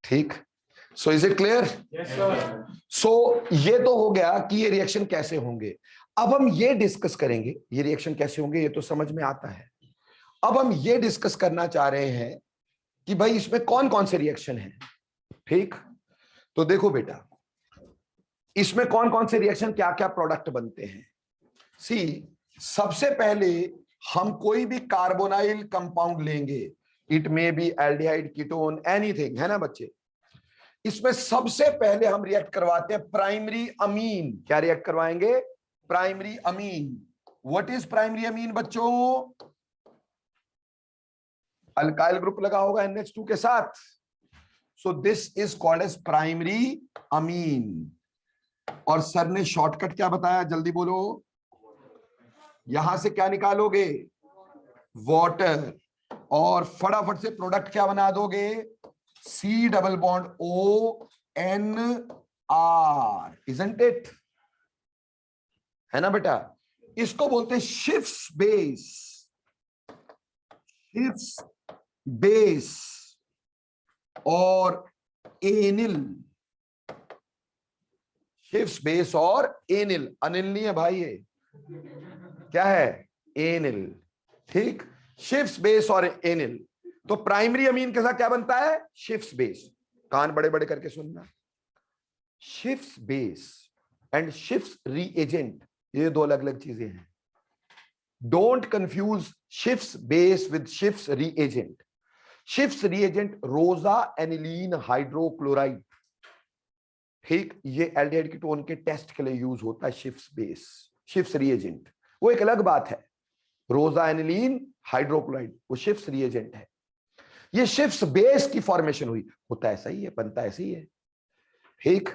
ठीक, so is it clear? Yes, sir. So ये तो हो गया कि ये रिएक्शन कैसे होंगे। अब हम ये डिस्कस करेंगे, ये रिएक्शन कैसे होंगे ये तो समझ में आता है। अब हम ये डिस्कस करना चाह रहे हैं कि भाई इसमें कौन कौन से रिएक्शन हैं। ठीक, तो देखो बेटा, इसमें कौन कौन से रिएक्शन, क्या क्या प्रोडक्ट बनते हैं। सी, सबसे पहले हम कोई भी कार्बोनाइल कंपाउंड लेंगे, it may be aldehyde, ketone, anything, है ना बच्चे। इसमें सबसे पहले हम रिएक्ट करवाते हैं प्राइमरी अमीन। क्या रिएक्ट करवाएंगे? Primary amine. What is primary amine बच्चों? अल्काइल ग्रुप लगा होगा NH2 के साथ, so this is called as primary amine. और सर ने शॉर्टकट क्या बताया, जल्दी बोलो। यहां से क्या निकालोगे? वाटर, और फटाफट से प्रोडक्ट क्या बना दोगे? C double bond ONR, isn't it? है ना बेटा? इसको बोलते हैं शिफ्स बेस और एनिल। शिफ्स बेस और एनिल, अनिल नहीं है भाई, ये क्या है, एनिल, ठीक, शिफ्स बेस और एनिल। तो प्राइमरी अमीन के साथ क्या बनता है, शिफ्स बेस, कान बड़े बड़े करके सुनना, Schiff's base and Schiff's reagent, ये दो अलग अलग चीजें हैं। Don't confuse Schiff's base with Schiff's reagent. Schiff's reagent rosaniline hydrochloride, ठीक, ये एल्डिहाइड कीटोन के टेस्ट के लिए यूज होता है। शिफ्स बेस, शिफ्स रीएजेंट वो एक अलग बात है। रोजा एनिलीन हाइड्रोक्लोराइड वो शिफ्स रीएजेंट है। ये शिफ्स बेस की फॉर्मेशन हुई, होता ऐसा ही है, बनता ऐसे ही है, ठीक,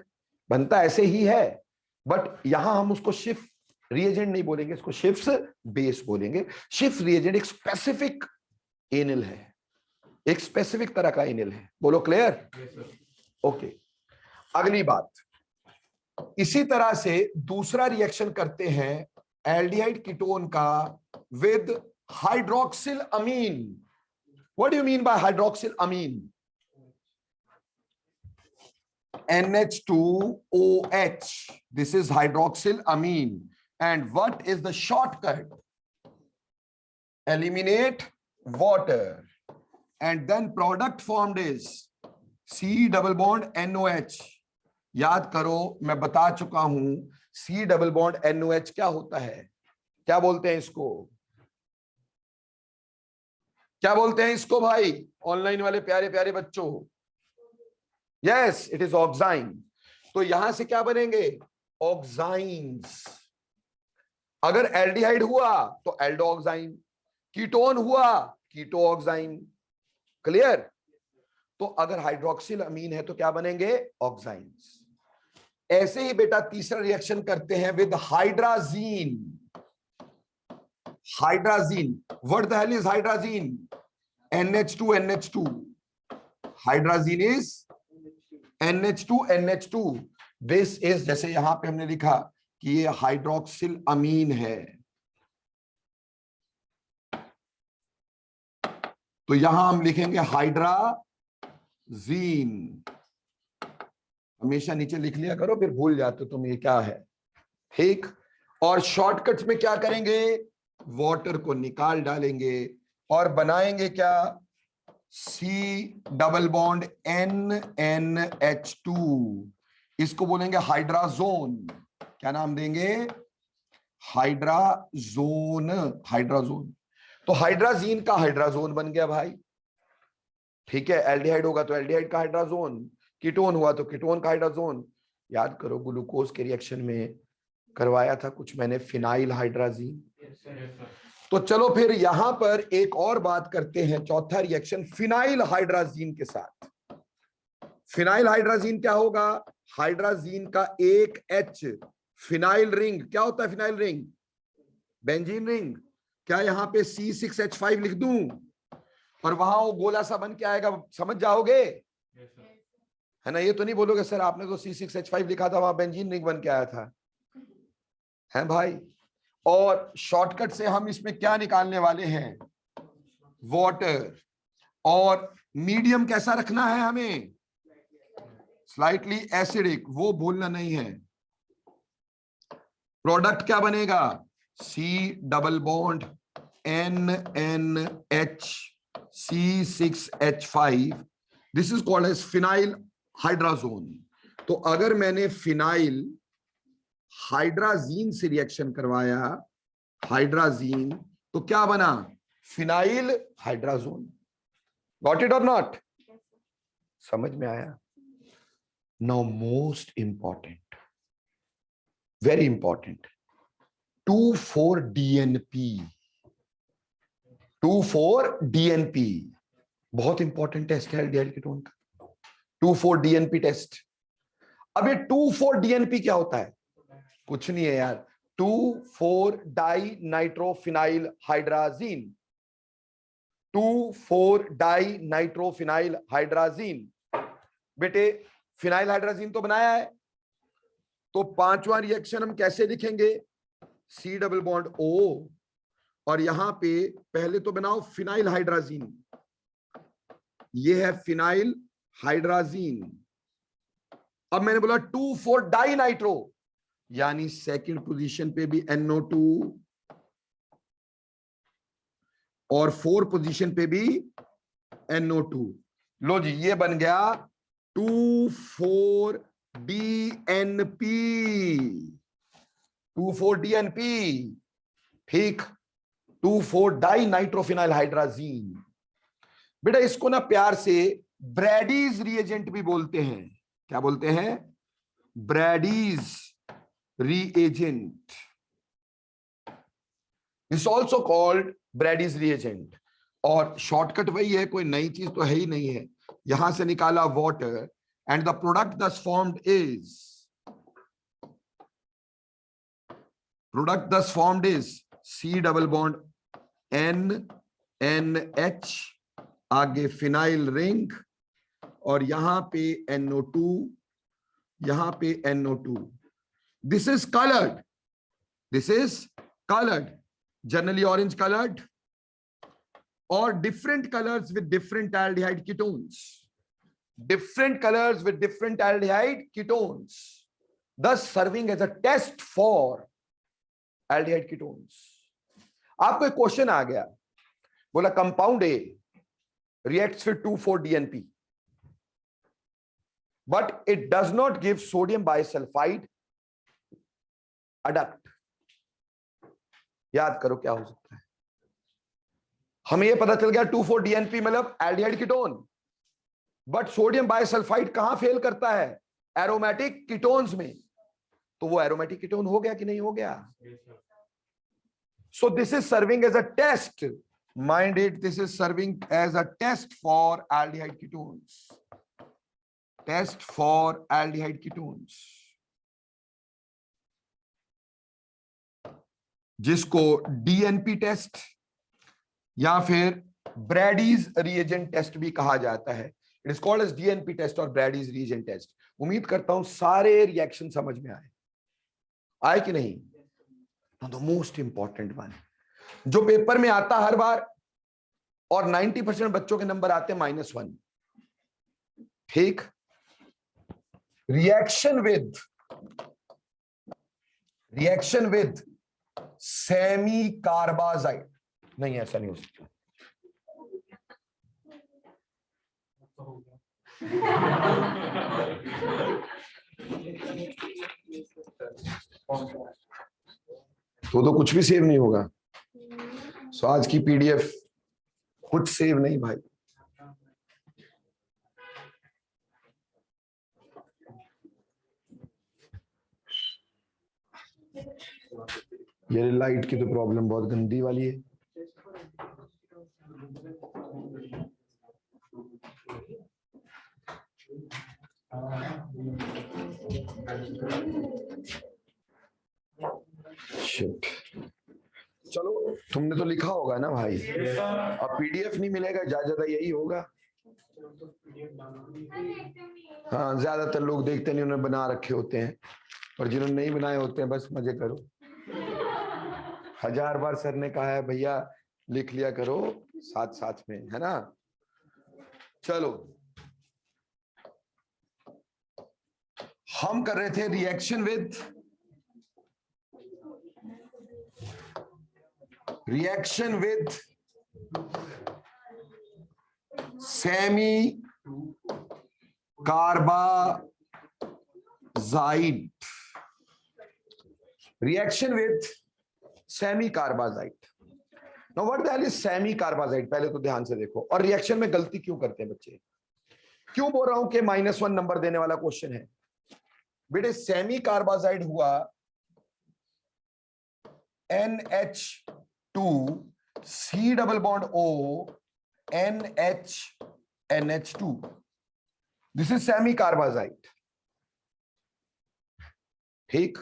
बनता ऐसे ही है। बट यहां हम उसको शिफ्ट रिएजेंट नहीं बोलेंगे, इसको शिफ्स बेस बोलेंगे। शिफ्ट रिएजेंट एक स्पेसिफिक एनिल है, एक स्पेसिफिक तरह का एनिल है। बोलो क्लियर, ओके। अगली बात, इसी तरह से दूसरा रिएक्शन करते हैं एल्डिहाइड कीटोन का with hydroxyl amine. What do you mean by hydroxyl amine? NH2OH, this is hydroxyl amine. And what is the shortcut? Eliminate water, and then product formed is C double bond NOH. याद करो, मैं बता चुका हूं C double bond NOH क्या होता है, क्या बोलते हैं इसको, क्या बोलते हैं इसको भाई, ऑनलाइन वाले प्यारे प्यारे बच्चों? Yes, it is oxime. तो यहां से क्या बनेंगे, ऑक्साइन्स। अगर एल्डिहाइड हुआ तो एल्डोऑक्साइन, कीटोन हुआ कीटोऑक्साइन, क्लियर? तो अगर हाइड्रोक्सिल अमीन है तो क्या बनेंगे, ऑक्साइन्स। ऐसे ही बेटा तीसरा रिएक्शन करते हैं with hydrazine. Hydrazine, what the hell is hydrazine? NH2NH2, hydrazine is NH2NH2। This is, जैसे यहां पे हमने लिखा कि ये हाइड्रोक्सिल अमीन है, तो यहां हम लिखेंगे हाइड्राजीन। हमेशा नीचे लिख लिया करो, फिर भूल जाते तुम ये क्या है, ठीक। और शॉर्टकट्स में क्या करेंगे, वाटर को निकाल डालेंगे और बनाएंगे क्या, C डबल बॉन्ड NNH2, इसको बोलेंगे हाइड्राजोन। क्या नाम देंगे, हाइड्राजोन, हाइड्राजोन। तो हाइड्राजीन का हाइड्राजोन बन गया भाई, ठीक है। एल्डिहाइड होगा तो एल्डिहाइड का हाइड्राजोन, कीटोन हुआ तो कीटोन का हाइड्राजोन। याद करो ग्लूकोज के रिएक्शन में करवाया था कुछ मैंने, फिनाइल हाइड्राजीन। तो चलो फिर यहां पर एक और बात करते हैं, चौथा रिएक्शन फिनाइल हाइड्राजीन के साथ। फिनाइल हाइड्राजीन क्या होगा, हाइड्राजीन का एक H, फिनाइल रिंग, क्या होता है फिनाइल रिंग, बेंजीन रिंग। क्या यहां पे C6H5 लिख दूं और वहां वो गोला सा बन के आएगा, समझ जाओगे, है ना? ये तो नहीं बोलोगे सर आपने तो C6H5 लिखा था, वहां बेंजीन रिंग बन के आया था, है भाई। और शॉर्टकट से हम इसमें क्या निकालने वाले हैं, वाटर। और मीडियम कैसा रखना है हमें, स्लाइटली एसिडिक, वो भूलना नहीं है। प्रोडक्ट क्या बनेगा, C double bond NNH C6H5, this is called as phenyl hydrazone. तो अगर मैंने फिनाइल हाइड्राजीन से रिएक्शन करवाया, हाइड्राजीन, तो क्या बना, फिनाइल हाइड्राजोन। गॉट इट और नॉट, समझ में आया? Now most important, very important, 2,4-DNP। 2,4-DNP बहुत इंपॉर्टेंट टेस्ट है एल्डिहाइड कीटोन का, 2,4-DNP टेस्ट। अब ये 2,4-DNP क्या होता है, कुछ नहीं है यार, 2,4-डाई नाइट्रोफिनाइल हाइड्राजीन, 2,4-डाई नाइट्रोफिनाइल हाइड्राजीन। बेटे फिनाइल हाइड्राजीन तो बनाया है, तो पांचवा रिएक्शन हम कैसे लिखेंगे, C डबल बॉन्ड O, और यहां पे पहले तो बनाओ फिनाइल हाइड्राजीन, ये है फिनाइल हाइड्राजीन, अब मैंने बोला 2,4 डाई नाइट्रो, यानी सेकंड पोजीशन पे भी NO2 और 4 पोजीशन पे भी NO2। लो जी, ये बन गया 2,4-DNP, 2,4-DNP। ठीक, 2,4 डाई नाइट्रोफिनाइल हाइड्राजीन। बेटा इसको ना प्यार से ब्रैडीज रिएजेंट भी बोलते हैं। क्या बोलते हैं? Brady's reagent, is also called Brady's reagent. और शॉर्टकट वही है, कोई नई चीज तो है ही नहीं है। यहां से निकाला वाटर एंड द प्रोडक्ट दस formed is C double bond NH, आगे फिनाइल रिंग, और यहां पे NO2, यहां पे NO2। This is coloured, generally orange coloured, or different colors with different aldehyde ketones, thus serving as a test for aldehyde ketones. आपको एक question आ गया, बोला compound A reacts with 2,4-DNP but it does not give sodium bisulfite adduct. याद करो क्या हो सकता है? हमें ये पता चल गया 2,4-DNP मतलब aldehyde ketone, but sodium bisulphide कहां फेल करता है? एरोमेटिक कीटोन्स में। तो वो एरोमेटिक कीटोन हो गया कि नहीं हो गया? So this is serving as a test, mind it, this is serving as a test for aldehyde ketones, test for aldehyde ketones, जिसको डीएनपी टेस्ट या फिर ब्रैडीज रिएजेंट टेस्ट भी कहा जाता है। It is called as DNP test और Brady's reagent test. उम्मीद करता हूं सारे रिएक्शन समझ में आए कि नहीं? द मोस्ट इंपॉर्टेंट वन जो पेपर में आता हर बार और 90% बच्चों के नंबर आते हैं -1। ठीक, रिएक्शन विद सेमी कार्बाजाइड। नहीं, ऐसा नहीं हो सकता। तो कुछ भी सेव नहीं होगा। सो आज की पीडीएफ कुछ सेव नहीं भाई। ये लाइट की तो प्रॉब्लम बहुत गंदी वाली है। शिट, चलो तुमने तो लिखा होगा ना भाई, अब पीडीएफ नहीं मिलेगा, ज्यादा यही होगा। हाँ, ज्यादातर लोग देखते नहीं, उन्होंने बना रखे होते हैं, और जिन्होंने नहीं बनाए होते हैं बस मजे करो। 1000 बार सर ने कहा है भैया लिख लिया करो साथ साथ में, है ना। चलो, हम कर रहे थे reaction with semi carbazide, reaction with semi carbazide. Now what the hell is semi carbazide? पहले तो ध्यान से देखो, और रिएक्शन में गलती क्यों करते हैं बच्चे? क्यों बोल रहा हूं कि -1 नंबर देने वाला क्वेश्चन है? बेटे सेमी कार्बाजाइड हुआ NH2 C double bond O NH2, this is semi carbazide. ठीक,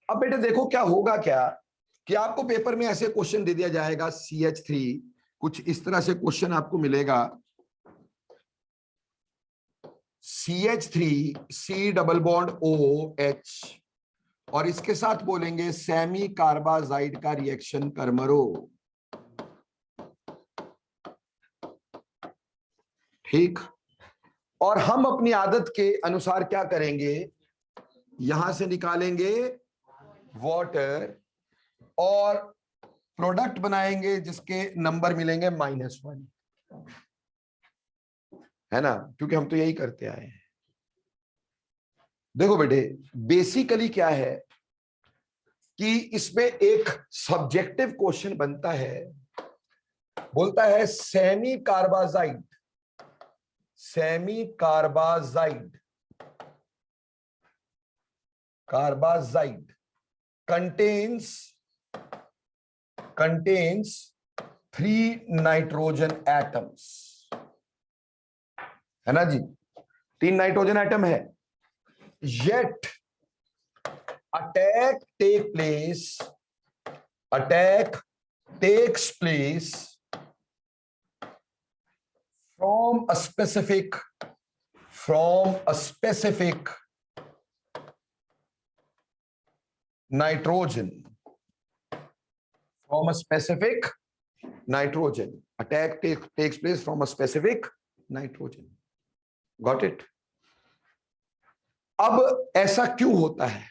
अब बेटे देखो क्या होगा, क्या कि आपको पेपर में ऐसे क्वेश्चन दे दिया जाएगा CH3, कुछ इस तरह से क्वेश्चन आपको मिलेगा, CH3 C double bond OH, और इसके साथ बोलेंगे सेमी कार्बाजाइड का रिएक्शन कर मरो। ठीक, और हम अपनी आदत के अनुसार क्या करेंगे, यहां से निकालेंगे वाटर और प्रोडक्ट बनाएंगे जिसके नंबर मिलेंगे -1, है ना, क्योंकि हम तो यही करते आए हैं। देखो बेटे, बेसिकली क्या है कि इसमें एक सब्जेक्टिव क्वेश्चन बनता है, बोलता है semi carbazide contains 3 nitrogen atoms, है ना जी, 3 नाइट्रोजन एटम है। Yet attack takes place from a specific nitrogen, attack takes place from a specific nitrogen. Got it? अब ऐसा क्यों होता है,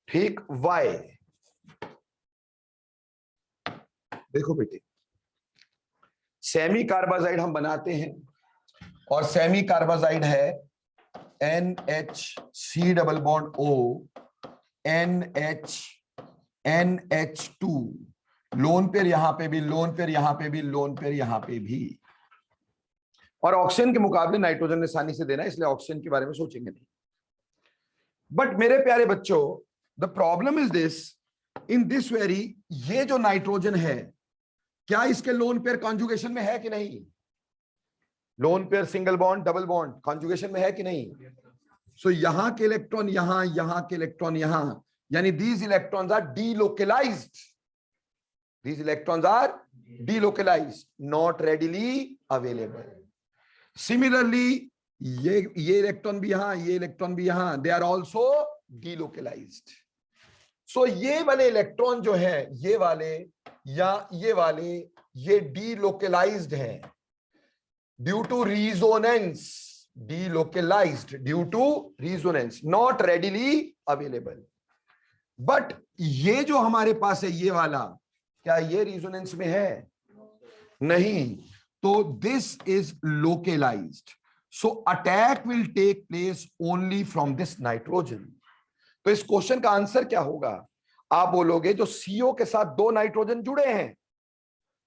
ठीक, why? देखो बेटे, सेमी कार्बाजाइड हम बनाते हैं और सेमी कार्बाजाइड है NH, double bond O, NH2, lone pair यहां पे भी, लोन पेयर यहां पे भी, लोन पेयर यहां पे भी, और ऑक्सीजन के मुकाबले नाइट्रोजन ने आसानी से देना है, इसलिए ऑक्सीजन के बारे में सोचेंगे नहीं। बट मेरे प्यारे बच्चों, the problem is this, in this very, ये जो नाइट्रोजन है क्या इसके लोन पेयर कॉन्जुगेशन में है कि नहीं? Lone pair single bond double bond conjugation में है कि नहीं? सो यहां के इलेक्ट्रॉन यहां के इलेक्ट्रॉन यहां, यानी these electrons are delocalized, not readily available. Similarly, ये इलेक्ट्रॉन भी यहां, ये इलेक्ट्रॉन भी यहां, they are also delocalized. So ये वाले इलेक्ट्रॉन जो है, ये वाले या ये वाले, ये delocalized हैं due to resonance, not readily available. But ये जो हमारे पास है ये वाला, क्या ये रिजोनेंस में है? नहीं, तो this is localized, so attack will take place only from this nitrogen. तो इस क्वेश्चन का आंसर क्या होगा? आप बोलोगे जो CO के साथ 2 नाइट्रोजन जुड़े हैं,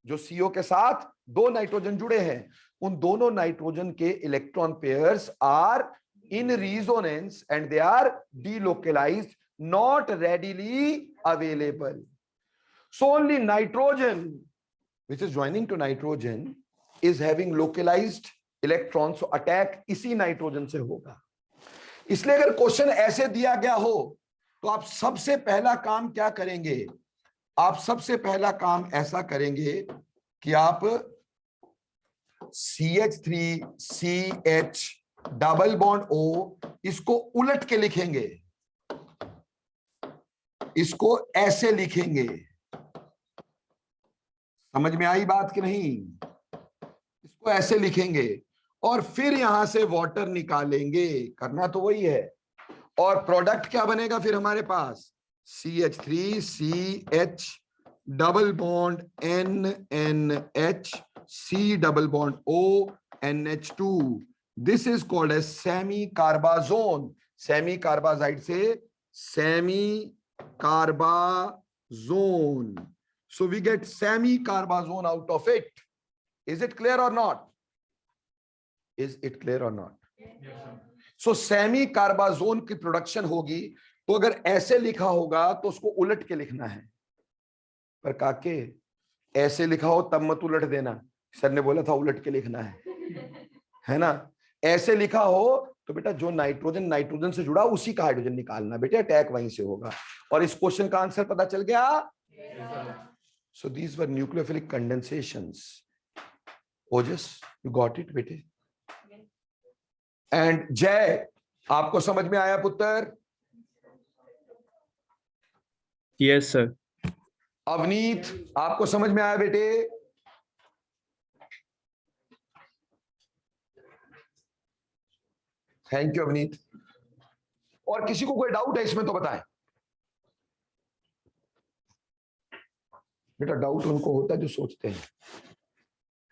जो CO के साथ 2 नाइट्रोजन जुड़े हैं, उन दोनों नाइट्रोजन के electron pairs are in resonance and they are delocalized, not readily available. So only nitrogen which is joining to nitrogen is having localized electrons, so attack इसी नाइट्रोजन से होगा। इसलिए अगर क्वेश्चन ऐसे दिया गया हो तो आप सबसे पहला काम क्या करेंगे? आप सबसे पहला काम ऐसा करेंगे कि आप CH3CH डबल बॉन्ड O इसको उलट के लिखेंगे, इसको ऐसे लिखेंगे। समझ में आई बात कि नहीं? इसको ऐसे लिखेंगे और फिर यहां से वाटर निकालेंगे, करना तो वही है। और प्रोडक्ट क्या बनेगा फिर हमारे पास? CH3CH double bond NNH, C double bond O, NH2। This is called as semicarbazone. Semicarbazide से semi carbazone. So we get semi carbazone out of it. Is it clear or not? Is it clear or not? Yes, sir. So semi carbazone की production होगी, तो अगर ऐसे लिखा होगा तो उसको उलट के लिखना है। पर काके ऐसे लिखा हो तब मत उलट देना, सर ने बोला था उलट के लिखना है ना? ऐसे लिखा हो तो बेटा जो नाइट्रोजन से जुड़ा उसी का हाइड्रोजन निकालना, बेटा अटैक वहीं से होगा। और इस क्वेश्चन का आंसर पता चल गया? So these were nucleophilic condensations. Ojas, you got it बेटे? एंड जय, आपको समझ में आया पुत्र? Yes sir. अवनीत, आपको समझ में आया बेटे? Thank you Avneet. और किसी को कोई डाउट है इसमें तो बताएं। बेटा डाउट उनको होता है जो सोचते हैं,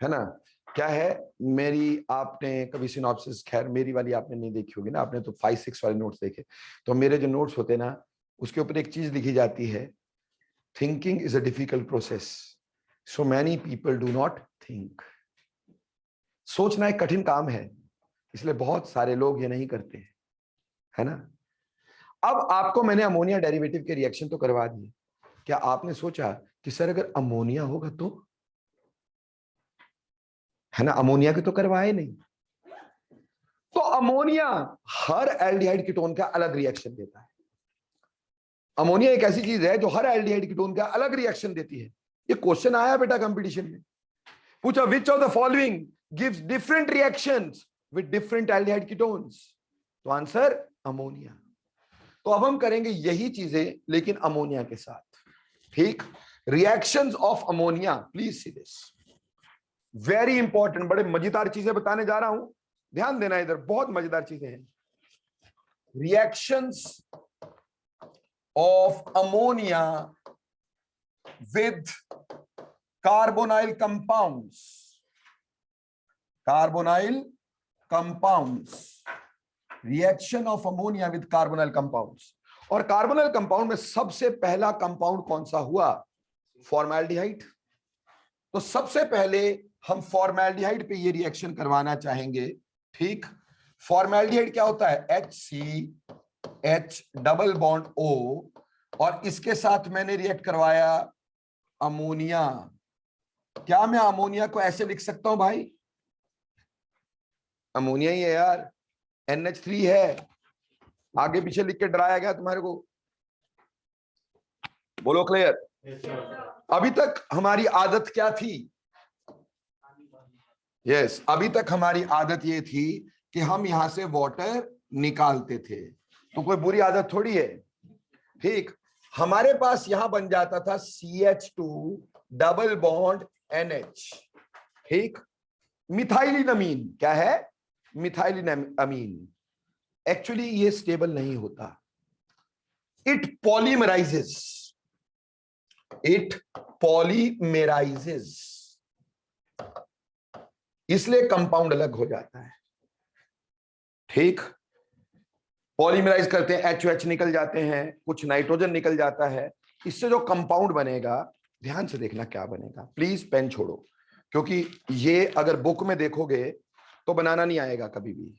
है ना। क्या है, मेरी आपने कभी सिनॉप्सिस, खैर मेरी वाली आपने नहीं देखी होगी ना, आपने तो 5-6 वाले नोट्स देखे। तो मेरे जो नोट्स होते हैं ना, उसके ऊपर एक चीज लिखी जाती है, thinking is a difficult process, so many people do not think. सोचना एक कठिन काम है, इसलिए बहुत सारे लोग ये नहीं करते, है ना। अब आपको मैंने अमोनिया डेरिवेटिव के रिएक्शन तो करवा दिए, क्या आपने सोचा कि सर अगर अमोनिया होगा तो, है ना, अमोनिया के तो करवाए नहीं। तो अमोनिया हर एल्डिहाइड कीटोन का अलग रिएक्शन देता है। अमोनिया एक ऐसी चीज है जो हर एल्डिहाइड कीटोन का अलग रिएक्शन देती है। ये क्वेश्चन आया बेटा कंपटीशन में, पूछा which of the following gives different reactions with different aldehyde ketones, तो आंसर अमोनिया। तो अब हम करेंगे यही चीजें लेकिन अमोनिया के साथ, ठीक। Reactions of ammonia, please see this, very important, बड़े मजेदार चीजें बताने जा रहा हूं, ध्यान देना, इधर बहुत मजेदार चीजें हैं। Reactions of ammonia with carbonyl compounds, carbonyl compounds, reaction of ammonia with carbonyl compounds. और कार्बोनाइल कंपाउंड में सबसे पहला कंपाउंड कौन सा हुआ, फॉर्मल्डिहाइड। तो सबसे पहले हम फॉर्मल्डिहाइड पे ये रिएक्शन करवाना चाहेंगे, ठीक। फॉर्मल्डिहाइड क्या होता है, HCH डबल बॉन्ड O, और इसके साथ मैंने रिएक्ट करवाया अमोनिया। क्या मैं अमोनिया को ऐसे लिख सकता हूं भाई, अमोनिया ही है यार, NH3 है, आगे पीछे लिख के डराया गया तुम्हारे को, बोलो क्लियर। अभी तक हमारी आदत क्या थी, यस, अभी तक हमारी आदत ये थी कि हम यहां से वाटर निकालते थे, तो कोई बुरी आदत थोड़ी है, ठीक। हमारे पास यहां बन जाता था CH2 डबल बॉन्ड NH, ठीक। मिथाइलिन अमीन, क्या है, मिथाइलिन अमीन। एक्चुअली ये स्टेबल नहीं होता, इट पॉलीमराइजेस, इट पॉलीमेराइजेस, इसलिए कंपाउंड अलग हो जाता है, ठीक। पॉलीमराइज करते हैं, HOH निकल जाते हैं, कुछ नाइट्रोजन निकल जाता है, इससे जो कंपाउंड बनेगा, ध्यान से देखना क्या बनेगा, प्लीज पेन छोड़ो, क्योंकि ये अगर बुक में देखोगे तो बनाना नहीं आएगा कभी भी,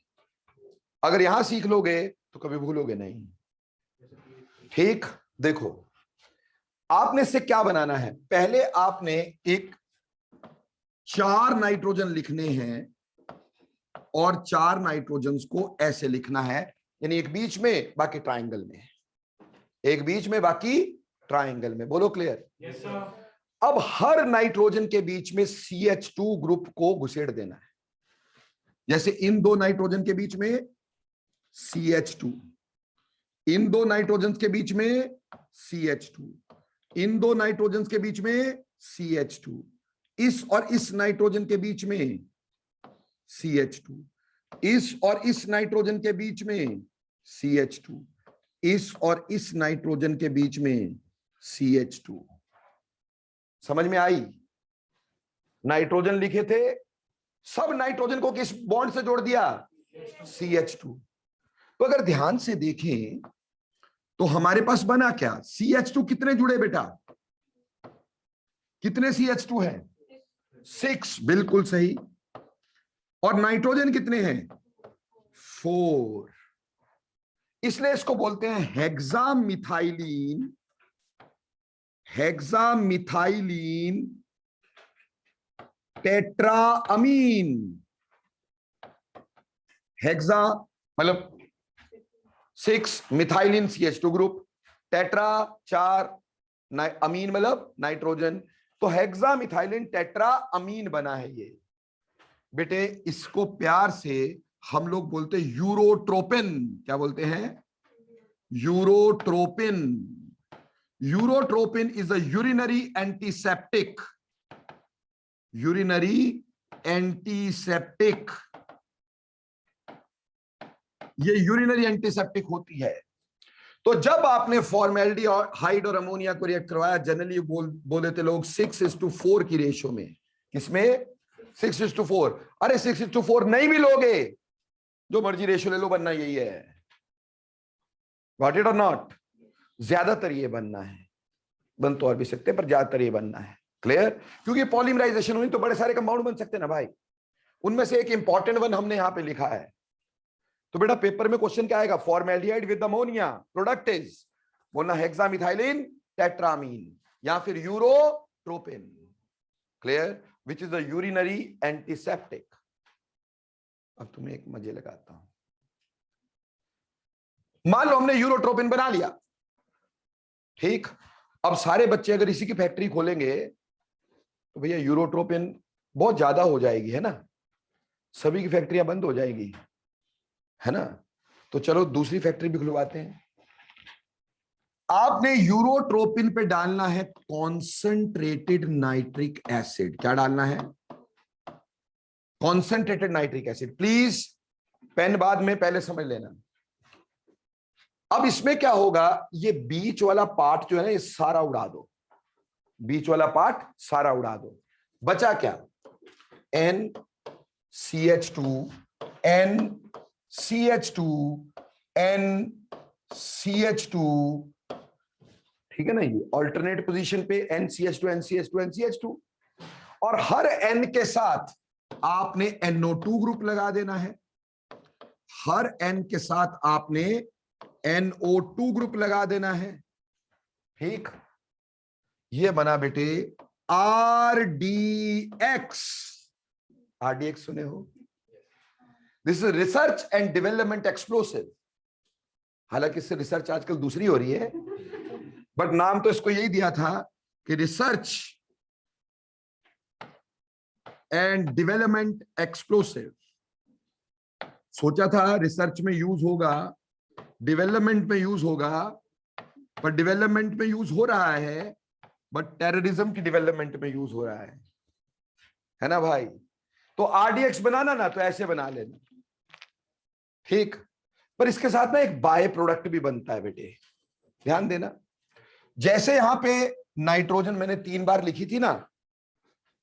अगर यहां सीख लोगे तो कभी भूलोगे नहीं, ठीक। देखो आपने इससे क्या बनाना है, पहले आपने एक 4 नाइट्रोजन लिखने हैं और 4 नाइट्रोजन्स को ऐसे लिखना है, यानी एक बीच में बाकी ट्रायंगल में, एक बीच में बाकी ट्रायंगल में, बोलो क्लियर। Yes sir. अब हर नाइट्रोजन के बीच में CH2 ग्रुप को घुसेड़ देना है, जैसे इन 2 नाइट्रोजन के बीच में CH2, इन 2 नाइट्रोजन के बीच में CH2, इन 2 नाइट्रोजन के बीच में CH2, इस और इस नाइट्रोजन के बीच में CH2, इस और इस नाइट्रोजन के बीच में CH2, इस और इस नाइट्रोजन के बीच में CH2। समझ में आई, नाइट्रोजन लिखे थे, सब नाइट्रोजन को किस बॉन्ड से जोड़ दिया, CH2। तो अगर ध्यान से देखें तो हमारे पास बना क्या, CH2 कितने जुड़े बेटा, कितने CH2 है, 6, बिल्कुल सही। और नाइट्रोजन कितने हैं, 4, इसलिए इसको बोलते हैं हेक्सामिथाइलिन, हेक्सामिथाइलिन टेट्राअमीन। हेक्सा मतलब 6 मिथाइलिन CH2 ग्रुप, टेट्रा 4, अमीन मतलब नाइट्रोजन, तो हेक्सामिथाइलिन टेट्राअमीन बना है ये। बेटे इसको प्यार से हम लोग बोलते हैं यूरोट्रोपिन, क्या बोलते हैं, urotropine. Urotropine is a urinary antiseptic, urinary antiseptic, ये यूरिनरी एंटीसेप्टिक होती है। तो जब आपने फॉर्मेल्डिहाइड और अमोनिया को रिएक्ट करवाया, जनरली बोल देते लोग 6:4 की रेशियो में। किसमें? 6:4। अरे 6:4 नहीं भी लोगे, जो मर्जी रेशियो ले लो, बनना यही है। गॉट इट और नॉट? ज्यादातर ये बनना है, बन तो और भी सकते हैं पर ज्यादातर ये बनना है। क्लियर? क्योंकि पॉलीमराइजेशन हुई तो बड़े सारे कंपाउंड बन सकते हैं ना भाई। उनमें से एक इंपॉर्टेंट वन हमने यहां पे लिखा है। तो बेटा पेपर में क्वेश्चन क्या आएगा? Formaldehyde with ammonia, product is, बोलना हेक्सामिथाइलिन टेट्रामीन या फिर urotropine. Clear? Which is the urinary antiseptic. अब तुम्हें एक मजे लगाता हूं। मान लो हमने यूरोट्रोपिन बना लिया, ठीक। अब सारे बच्चे अगर इसी की फैक्ट्री खोलेंगे तो भैया यूरोट्रोपिन बहुत ज्यादा हो जाएगी, है ना, सभी की फैक्ट्रियां बंद हो जाएगी, है ना। तो चलो दूसरी फैक्ट्री भी खुलवाते हैं। आपने यूरोट्रोपिन पे डालना है कॉन्सेंट्रेटेड नाइट्रिक एसिड। क्या डालना है? Concentrated nitric acid. Please pen बाद में, पहले समझ लेना। अब इसमें क्या होगा, ये बीच वाला पार्ट जो है ना, ये सारा उड़ा दो, बीच वाला पार्ट सारा उड़ा दो। बचा क्या? NCH2 NCH2 NCH2, ठीक है ना। ये ऑल्टरनेट पोजीशन पे NCH2 NCH2 NCH2, और हर N के साथ आपने NO2 ग्रुप लगा देना है। हर N के साथ आपने NO2 ग्रुप लगा देना है, ठीक। ये बना बेटे RDX। RDX सुने हो? This is research and development explosive. हालांकि इससे रिसर्च आजकल दूसरी हो रही है, बट नाम तो इसको यही दिया था कि रिसर्च एंड डेवलपमेंट एक्सप्लोसिव। सोचा था रिसर्च में यूज होगा, डेवलपमेंट में यूज होगा, पर डेवलपमेंट में यूज हो रहा है, बट टेररिज्म की डेवलपमेंट में यूज हो रहा है ना भाई। तो RDX बनाना ना, तो ऐसे बना लेना, ठीक। पर इसके साथ ना एक बाय प्रोडक्ट भी बनता है बेटे, ध्यान देना। जैसे यहां पे नाइट्रोजन मैंने 3 बार लिखी थी ना,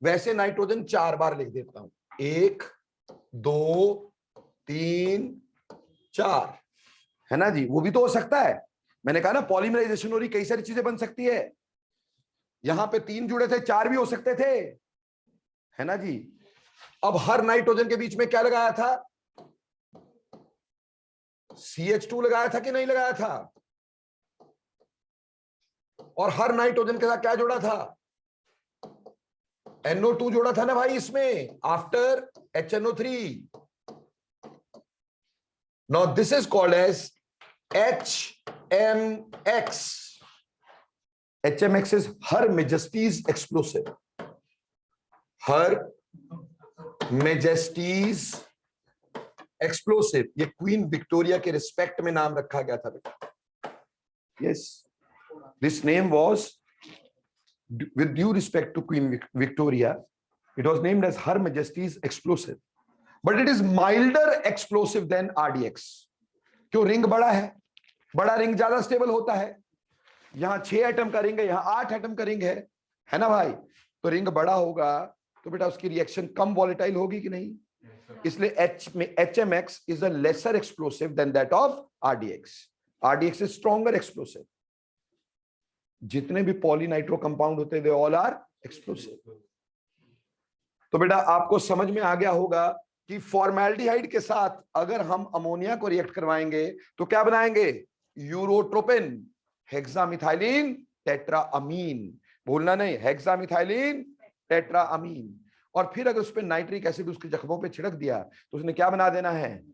वैसे नाइट्रोजन 4 बार लिख देता हूं। 1 2 3 4, है ना जी। वो भी तो हो सकता है, मैंने कहा ना पॉलीमराइजेशन हो रही, कई सारी चीजें बन सकती है। यहां पे 3 जुड़े थे, 4 भी हो सकते थे, है ना जी। अब हर नाइट्रोजन के बीच में क्या लगाया था? CH2 लगाया था कि नहीं लगाया था? और हर नाइट्रोजन के साथ क्या जोड़ा था? NO2 जोड़ा था ना भाई इसमें, after HNO3। Now this is called as HMX। HMX is Her Majesty's explosive. Her Majesty's explosive। ये क्वीन विक्टोरिया के रिस्पेक्ट में नाम रखा गया था बेटा। Yes, this name was with due respect to Queen Victoria. It was named as Her Majesty's explosive, but it is milder explosive than RDX। क्यों? Ring बड़ा है, बड़ा रिंग ज्यादा स्टेबल होता है। यहां 6 एटम का रिंग है, यहां 8 एटम का रिंग है ना भाई। तो रिंग बड़ा होगा तो बेटा उसकी रिएक्शन कम वॉलेटाइल होगी कि नहीं। इसलिए HMX is a lesser explosive than that of RDX। RDX is stronger explosive। जितने भी पॉलीनाइट्रो कंपाउंड होते हैं they all are explosive। तो बेटा आपको समझ में आ गया होगा कि फॉर्मेल्डिहाइड के साथ अगर हम अमोनिया को रिएक्ट करवाएंगे तो क्या बनाएंगे? Urotropine, hexamethylene tetramine. भूलना नहीं, हेक्सामिथाइलिन टेट्राअमीन। और फिर अगर उस पर नाइट्रिक एसिड उसके जख्मों पे छिड़क दिया तो उसने क्या बना देना है?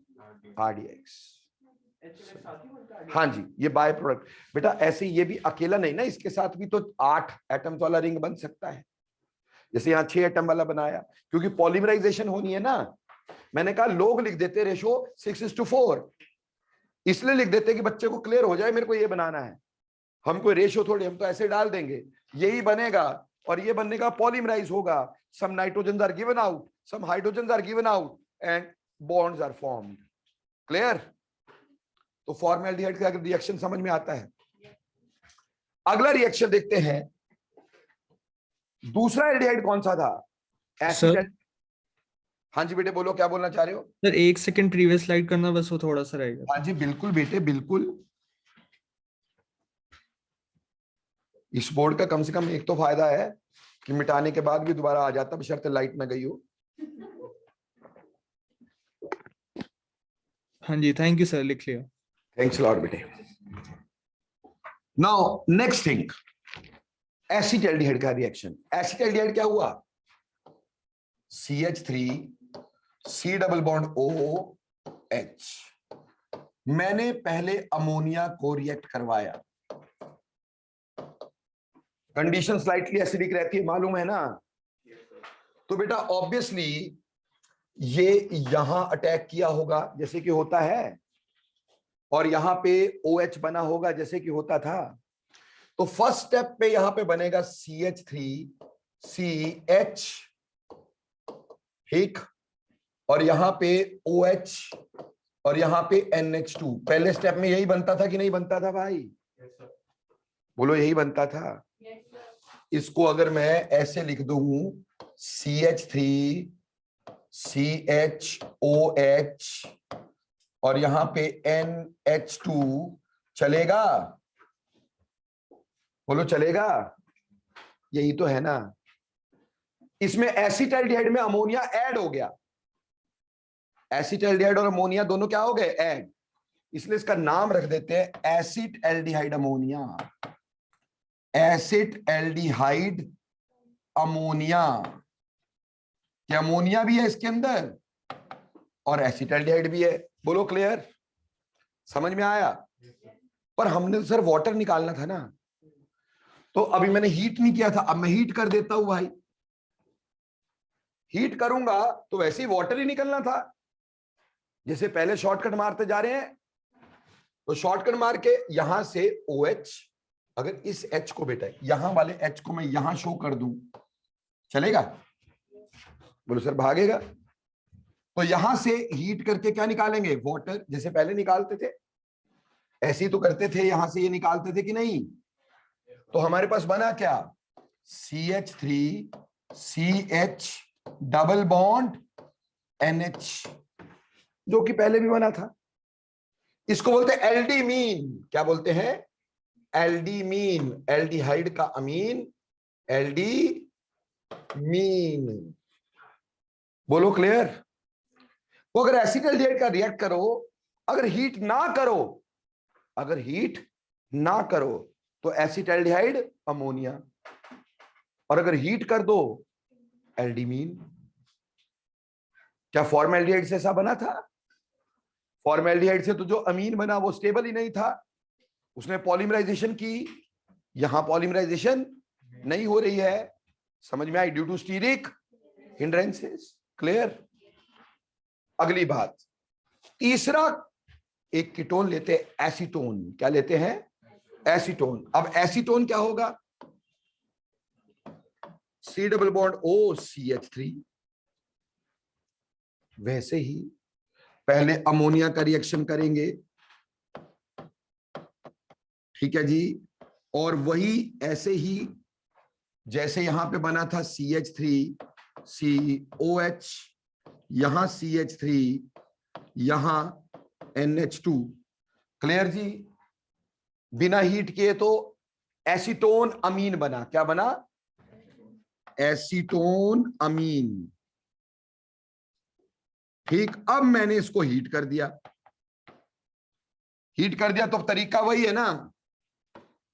RDX। हाँ जी, ये बाय प्रोडक्ट बेटा। ऐसे ये भी अकेला नहीं ना, इसके साथ भी तो 8 एटम्स वाला रिंग बन सकता है। जैसे यहाँ 6 एटम वाला बनाया, क्योंकि पॉलीमराइजेशन होनी है ना। मैंने कहा लोग लिख देते रेशो 6:4, इसलिए लिख देते कि बच्चे को क्लियर हो जाए मेरे को ये बनाना है। हम कोई रेशो थोड़ी, हम तो ऐसे डाल देंगे, यही बनेगा और ये बनने का पॉलीमराइज होगा। Some nitrogen are given out, some hydrogen are given out and bonds are formed. Clear? तो फॉर्मेल्डिहाइड का रिएक्शन समझ में आता है। अगला रिएक्शन देखते हैं, दूसरा एल्डिहाइड कौन सा था? एसिड। हाँ जी बेटे बोलो, क्या बोलना चाह रहे हो? सर 1 सेकंड प्रीवियस स्लाइड करना, बस वो थोड़ा सा रहेगा। हाँ जी बिल्कुल बेटे बिल्कुल। इस बोर्ड का कम से कम एक तो फायदा है कि मिटाने के बाद भी दोबारा आ जाता, बशर्ते लाइट ना गई हो। हाँ जी, थैंक यू सर, लिख लिया। थैंक्स लॉट बेटे। नाउ नेक्स्ट थिंग, एसिटाल्डिहाइड का रिएक्शन। एसिटाल्डिहाइड क्या हुआ? CH3 C double bond OH। मैंने पहले अमोनिया को रिएक्ट करवाया, कंडीशन स्लाइटली एसिडिक रहती है, मालूम है ना? तो बेटा ऑब्वियसली ये यहां अटैक किया होगा जैसे कि होता है, और यहां पे OH बना होगा जैसे कि होता था। तो फर्स्ट स्टेप पे यहां पे बनेगा CH3CH, ठीक, और यहां पे OH और यहां पे NH2। पहले स्टेप में यही बनता था कि नहीं बनता था भाई? बोलो यही बनता था। इसको अगर मैं ऐसे लिख दूं CH3CHOH और यहां पे NH2, चलेगा? बोलो चलेगा? यही तो है ना। इसमें एसिटाल्डिहाइड में अमोनिया ऐड हो गया, एसिटाल्डिहाइड और अमोनिया दोनों क्या हो गए? ऐड। इसलिए इसका नाम रख देते हैं acid aldehyde ammonia. Acid aldehyde ammonia. क्या अमोनिया भी है इसके अंदर और एसिटाल्डिहाइड भी है? बोलो क्लियर? समझ में आया? पर हमने तो सर वाटर निकालना था ना, तो अभी मैंने हीट नहीं किया था, अब मैं हीट कर देता हूं भाई। हीट करूंगा तो वैसे ही वाटर ही निकलना था। जैसे पहले शॉर्टकट मारते जा रहे हैं, तो शॉर्टकट मार के यहां से OH, अगर इस H को बेटा यहां वाले H को मैं यहां शो कर दूं, चलेगा? बोलो सर भागेगा। तो यहां से हीट करके क्या निकालेंगे? वाटर, जैसे पहले निकालते थे ऐसे ही तो करते थे, यहां से ये निकालते थे कि नहीं? तो हमारे पास बना क्या? CH3CH डबल बॉन्ड NH, जो कि पहले भी बना था। इसको बोलते हैं एल्डीमीन। क्या बोलते हैं? एल्डीमीन। एल्डिहाइड का अमीन एल्डीमीन। बोलो क्लियर? तो अगर एसिटाल्डिहाइड का रिएक्ट करो, अगर हीट ना करो, अगर हीट ना करो तो एसिटाल्डिहाइड अमोनिया, और अगर हीट कर दो एल्डीमीन। क्या फॉर्मेल्डिहाइड से ऐसा बना था? फॉर्मेल्डिहाइड से तो जो अमीन बना वो स्टेबल ही नहीं था, उसने पॉलीमराइजेशन की, यहां पॉलीमराइजेशन नहीं हो रही है। समझ में आई? Due to steric hindrances. Clear? अगली बात, तीसरा एक कीटोन लेते हैं एसीटोन। क्या लेते हैं? एसीटोन। अब एसीटोन क्या होगा? C double bond OCH3। वैसे ही पहले अमोनिया का रिएक्शन करेंगे, ठीक है जी, और वही ऐसे ही जैसे यहां पे बना था CH3COH, यहां CH3, यहां NH2। क्लियर जी? बिना हीट किए तो एसीटोन अमीन बना। क्या बना? एसीटोन अमीन। ठीक, अब मैंने इसको हीट कर दिया। हीट कर दिया तो तरीका वही है ना,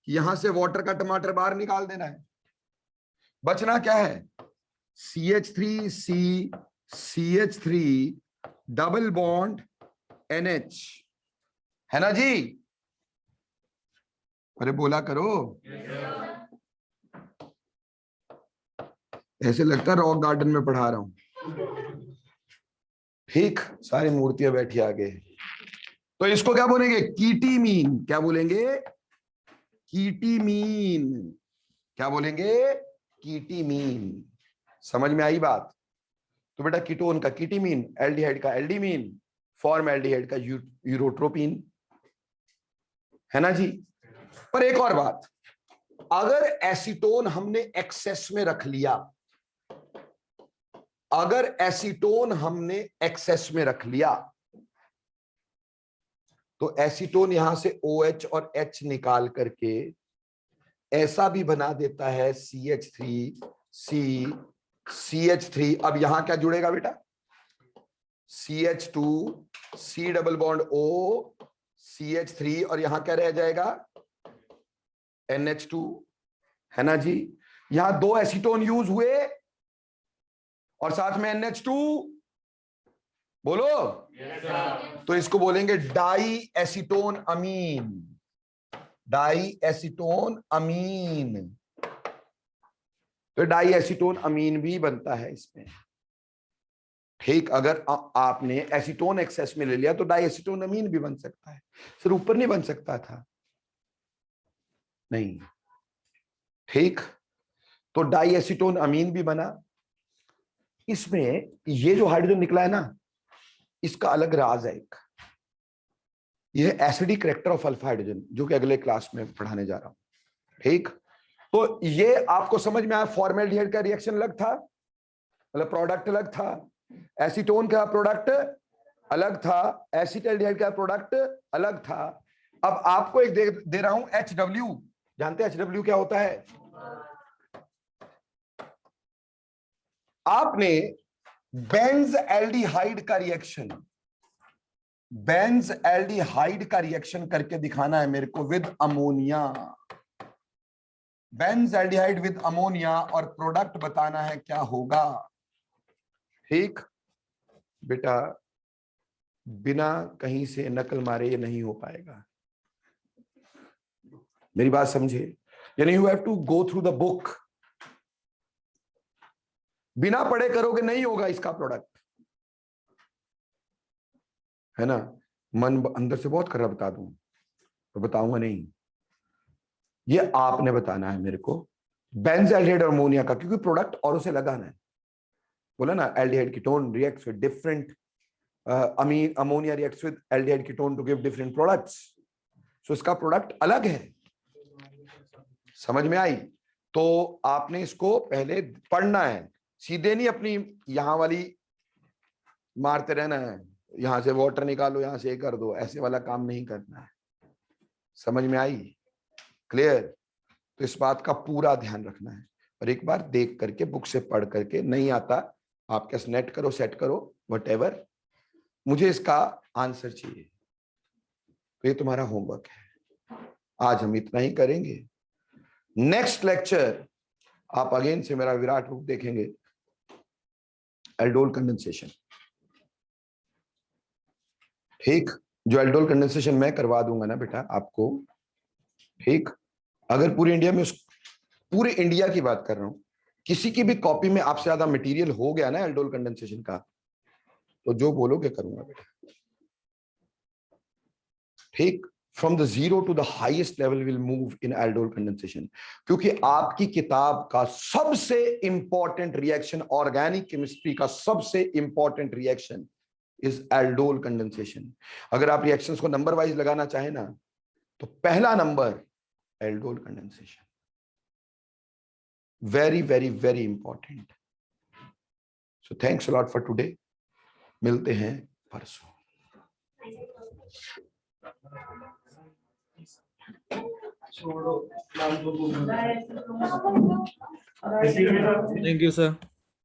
कि यहां से वाटर का टमाटर बाहर निकाल देना है। बचना क्या है? CH3CH3 डबल बॉन्ड NH, है ना जी? अरे बोला करो। ऐसे लगता है रॉक गार्डन में पढ़ा रहा हूं। ठीक, सारी मूर्तियां बैठी आगे। तो इसको क्या बोलेंगे? कीटीमीन। क्या बोलेंगे? कीटीमीन। क्या बोलेंगे? कीटीमीन। समझ में आई बात? तो बेटा कीटोन का कीटीमीन, एल्डिहाइड का एल्डीमीन, फॉर्मेल्डिहाइड का यूरोट्रोपिन। है ना जी। पर एक और बात, अगर एसीटोन हमने एक्सेस में रख लिया, अगर एसीटोन हमने एक्सेस में रख लिया, तो एसीटोन यहां से OH और H निकाल करके ऐसा भी बना देता है CH3 अब यहां क्या जुड़ेगा बेटा, CH2 C double bond O CH3 और यहां क्या रह जाएगा NH2, है ना जी। यहां 2 एसीटोन यूज हुए और साथ में NH2, बोलो। तो इसको बोलेंगे डाई एसीटोन अमीन, डाई एसीटोन अमीन। तो डाई एसीटोन अमीन भी बनता है इसमें, ठीक। अगर आपने एसीटोन एक्सेस में ले लिया तो डाई एसीटोन अमीन भी बन सकता है। सिर्फ ऊपर नहीं बन सकता था, नहीं, ठीक। तो डाई एसीटोन अमीन भी बना। इसमें ये जो हाइड्रोजन निकला है ना, इसका अलग राज है एक, यह acidic character of alpha hydrogen, जो कि अगले क्लास में पढ़ाने जा रहा हूं, ठीक। तो ये आपको समझ में आया, फॉर्मेल्डिहाइड का रिएक्शन अलग था, मतलब प्रोडक्ट अलग था, एसीटोन का प्रोडक्ट अलग था, एसिटाल्डिहाइड का प्रोडक्ट अलग था। अब आपको एक दे रहा हूं HW, जानते हैं HW क्या होता है? आपने बेंज एल्डिहाइड का रिएक्शन, बेंज एल्डिहाइड का रिएक्शन करके दिखाना है मेरे को with ammonia, Benz aldehyde with ammonia, और प्रोडक्ट बताना है क्या होगा, ठीक। बेटा बिना कहीं से नकल मारे ये नहीं हो पाएगा, मेरी बात समझे। यानी you have to go through the book, बिना पढ़े करोगे नहीं होगा इसका प्रोडक्ट, है ना। मन अंदर से बहुत कर रहा बता दूं तो बताऊंगा नहीं, ये आपने बताना है मेरे को बेंज एल्डिहाइड और अमोनिया का, क्योंकि प्रोडक्ट औरों से लगाना है। बोला ना, aldehyde ketone reacts with different ammonia reacts with aldehyde ketone to give different products, so इसका प्रोडक्ट अलग है, समझ में आई। तो आपने इसको पहले पढ़ना है, सीधे नहीं अपनी यहां वाली मारते रहना है, यहां से वाटर निकालो, यहां से ये कर दो, ऐसे वाला काम नहीं करना है, समझ में आई, क्लियर। तो इस बात का पूरा ध्यान रखना है, और एक बार देख करके बुक से पढ़ करके, नहीं आता आप क्या नेट करो, सेट करो, व्हाटएवर, मुझे इसका आंसर चाहिए। तो ये तुम्हारा होमवर्क है, आज हम इतना ही करेंगे। नेक्स्ट लेक्चर आप अगेन से मेरा विराट रूप देखेंगे, एल्डोल कंडेंसेशन, ठीक। जो एल्डोल कंडेंसेशन मैं करवा दूंगा ना बेटा आपको, ठीक। अगर पूरे इंडिया में, पूरे इंडिया की बात कर रहा हूं, किसी की भी कॉपी में आपसे ज्यादा मटेरियल हो गया ना एल्डोल कंडेंसेशन का, तो जो बोलोगे करूंगा बेटा, ठीक। From the zero to the highest level will move in aldol condensation, क्योंकि आपकी किताब का सबसे इंपॉर्टेंट रिएक्शन, ऑर्गेनिक केमिस्ट्री का सबसे important reaction is aldol condensation. अगर आप रिएक्शंस को नंबर वाइज लगाना चाहे ना, तो पहला number aldol condensation, very very very important. So thanks a lot for today, मिलते हैं परसों। Thank you, sir.